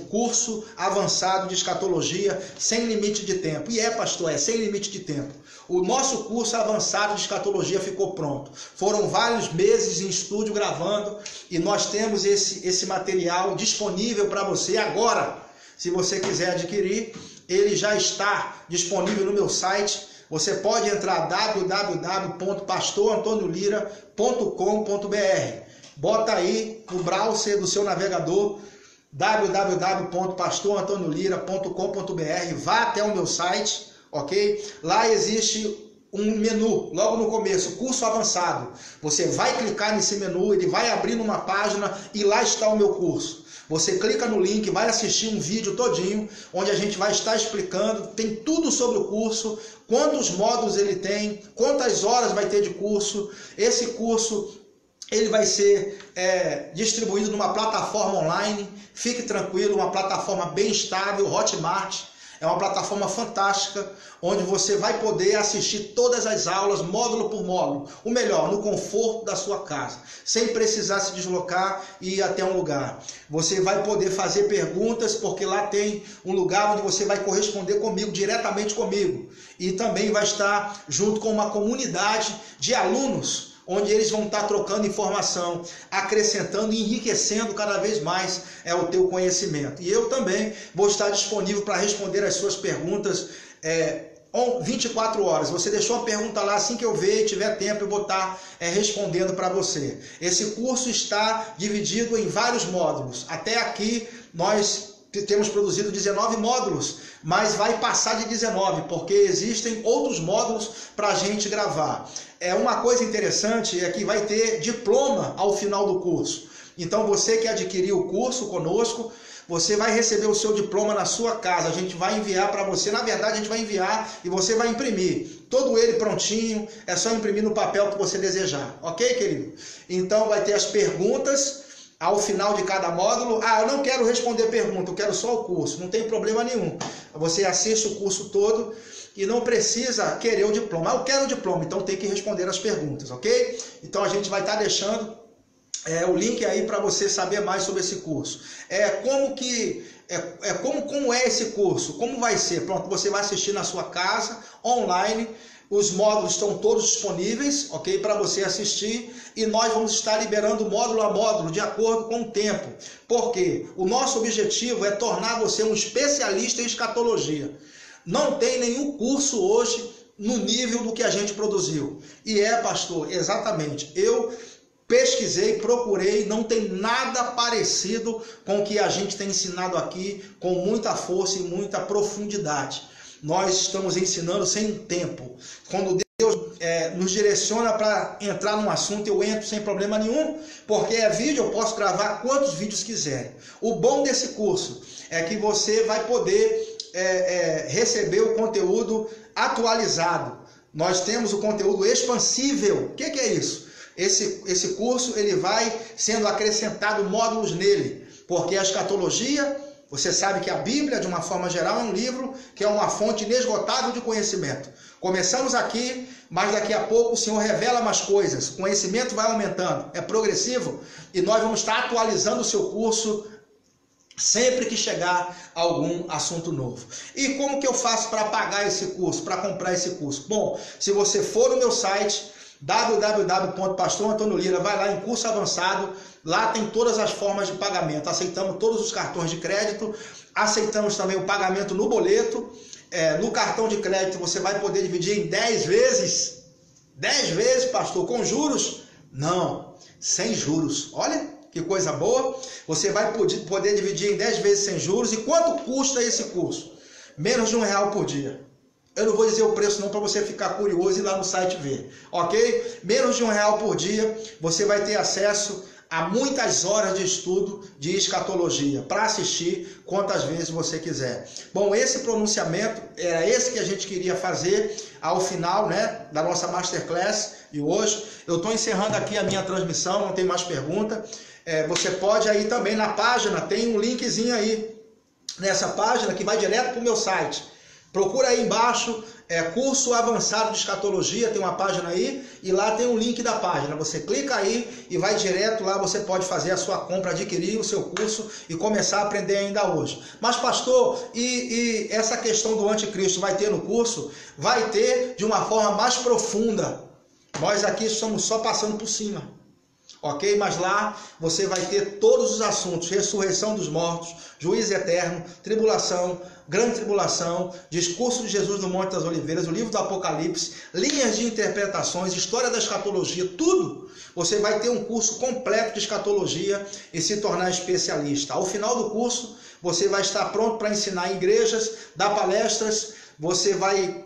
curso avançado de escatologia sem limite de tempo. E pastor, sem limite de tempo. O nosso curso avançado de escatologia ficou pronto. Foram vários meses em estúdio gravando e nós temos esse material disponível para você agora. Se você quiser adquirir, ele já está disponível no meu site. Você pode entrar www.pastorantoniolira.com.br. Bota aí no browser do seu navegador www.pastorantoniolira.com.br. Vá até o meu site, ok? Lá existe um menu, logo no começo, curso avançado. Você vai clicar nesse menu, ele vai abrir numa página e lá está o meu curso. Você clica no link, vai assistir um vídeo todinho, onde a gente vai estar explicando, tem tudo sobre o curso, quantos módulos ele tem, quantas horas vai ter de curso. Esse curso ele vai ser distribuído numa plataforma online. Fique tranquilo, uma plataforma bem estável, Hotmart. É uma plataforma fantástica, onde você vai poder assistir todas as aulas, módulo por módulo. O melhor, no conforto da sua casa, sem precisar se deslocar e ir até um lugar. Você vai poder fazer perguntas, porque lá tem um lugar onde você vai corresponder comigo, diretamente comigo. E também vai estar junto com uma comunidade de alunos, onde eles vão estar trocando informação, acrescentando e enriquecendo cada vez mais o teu conhecimento. E eu também vou estar disponível para responder as suas perguntas 24 horas. Você deixou a pergunta lá, assim que eu ver e tiver tempo, eu vou estar respondendo para você. Esse curso está dividido em vários módulos. Até aqui nós temos produzido 19 módulos, mas vai passar de 19, porque existem outros módulos para a gente gravar. Uma coisa interessante é que vai ter diploma ao final do curso. Então você que adquiriu o curso conosco, você vai receber o seu diploma na sua casa. A gente vai enviar para você, na verdade a gente vai enviar e você vai imprimir. Todo ele prontinho, é só imprimir no papel que você desejar. Ok, querido? Então vai ter as perguntas ao final de cada módulo. Eu não quero responder pergunta, eu quero só o curso. Não tem problema nenhum. Você assiste o curso todo e não precisa querer o diploma. Eu quero o diploma, então tem que responder as perguntas, ok? Então a gente vai estar deixando o link aí para você saber mais sobre esse curso. Como é esse curso? Como vai ser? Pronto, você vai assistir na sua casa, online. Os módulos estão todos disponíveis, ok? Para você assistir. E nós vamos estar liberando módulo a módulo, de acordo com o tempo. Porque o nosso objetivo é tornar você um especialista em escatologia. Não tem nenhum curso hoje no nível do que a gente produziu. E pastor, exatamente. Eu pesquisei, procurei, não tem nada parecido com o que a gente tem ensinado aqui, com muita força e muita profundidade. Nós estamos ensinando sem tempo. Quando Deus nos direciona para entrar num assunto, eu entro sem problema nenhum, porque vídeo, eu posso gravar quantos vídeos quiser. O bom desse curso é que você vai poder receber o conteúdo atualizado. Nós temos o conteúdo expansível. O que é isso? Esse curso ele vai sendo acrescentado módulos nele, porque a escatologia, você sabe que a Bíblia, de uma forma geral, é um livro que é uma fonte inesgotável de conhecimento. Começamos aqui, mas daqui a pouco o Senhor revela mais coisas, o conhecimento vai aumentando, é progressivo, e nós vamos estar atualizando o seu curso sempre que chegar algum assunto novo. E como que eu faço para pagar esse curso, para comprar esse curso? Bom, se você for no meu site, www.pastorantoniolira, vai lá em curso avançado, lá tem todas as formas de pagamento, aceitamos todos os cartões de crédito, aceitamos também o pagamento no boleto, no cartão de crédito você vai poder dividir em 10 vezes, 10 vezes, pastor, com juros? Não, sem juros, olha que coisa boa, você vai poder dividir em 10 vezes sem juros. E quanto custa esse curso? Menos de R$1 por dia. Eu não vou dizer o preço não para você ficar curioso e ir lá no site ver, ok? Menos de R$1 por dia, você vai ter acesso a muitas horas de estudo de escatologia, para assistir quantas vezes você quiser. Bom, esse pronunciamento era esse que a gente queria fazer ao final, né, da nossa Masterclass de hoje. Eu estou encerrando aqui a minha transmissão, não tem mais pergunta. Você pode aí também na página, tem um linkzinho aí, nessa página que vai direto para o meu site. Procura aí embaixo, curso avançado de escatologia, tem uma página aí, e lá tem um link da página. Você clica aí e vai direto lá, você pode fazer a sua compra, adquirir o seu curso e começar a aprender ainda hoje. Mas pastor, e essa questão do anticristo vai ter no curso? Vai ter de uma forma mais profunda. Nós aqui estamos só passando por cima. Ok? Mas lá você vai ter todos os assuntos: ressurreição dos mortos, juízo eterno, tribulação, grande tribulação, discurso de Jesus no Monte das Oliveiras, o livro do Apocalipse, linhas de interpretações, história da escatologia, tudo. Você vai ter um curso completo de escatologia e se tornar especialista. Ao final do curso, você vai estar pronto para ensinar em igrejas, dar palestras, você vai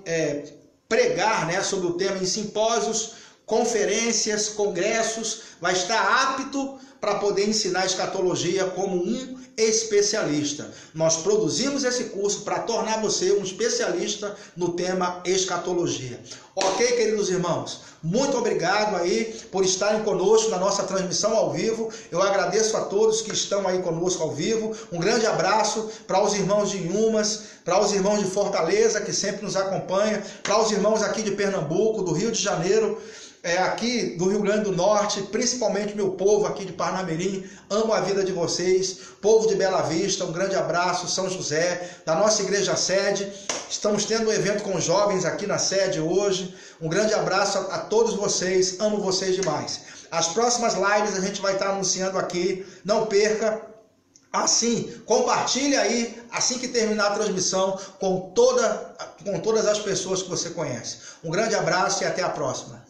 pregar, né, sobre o tema em simpósios, conferências, congressos, vai estar apto para poder ensinar escatologia como um especialista. Nós produzimos esse curso para tornar você um especialista no tema escatologia. Ok, queridos irmãos? Muito obrigado aí por estarem conosco na nossa transmissão ao vivo. Eu agradeço a todos que estão aí conosco ao vivo. Um grande abraço para os irmãos de Inhumas, para os irmãos de Fortaleza que sempre nos acompanham, para os irmãos aqui de Pernambuco, do Rio de Janeiro, aqui do Rio Grande do Norte, principalmente meu povo aqui de Parnamirim. Amo a vida de vocês, povo de Bela Vista, um grande abraço, São José, da nossa igreja sede. Estamos tendo um evento com jovens aqui na sede hoje. Um grande abraço a todos vocês, amo vocês demais. As próximas lives a gente vai estar anunciando aqui, não perca. Assim, compartilhe aí, assim que terminar a transmissão, com todas as pessoas que você conhece. Um grande abraço e até a próxima.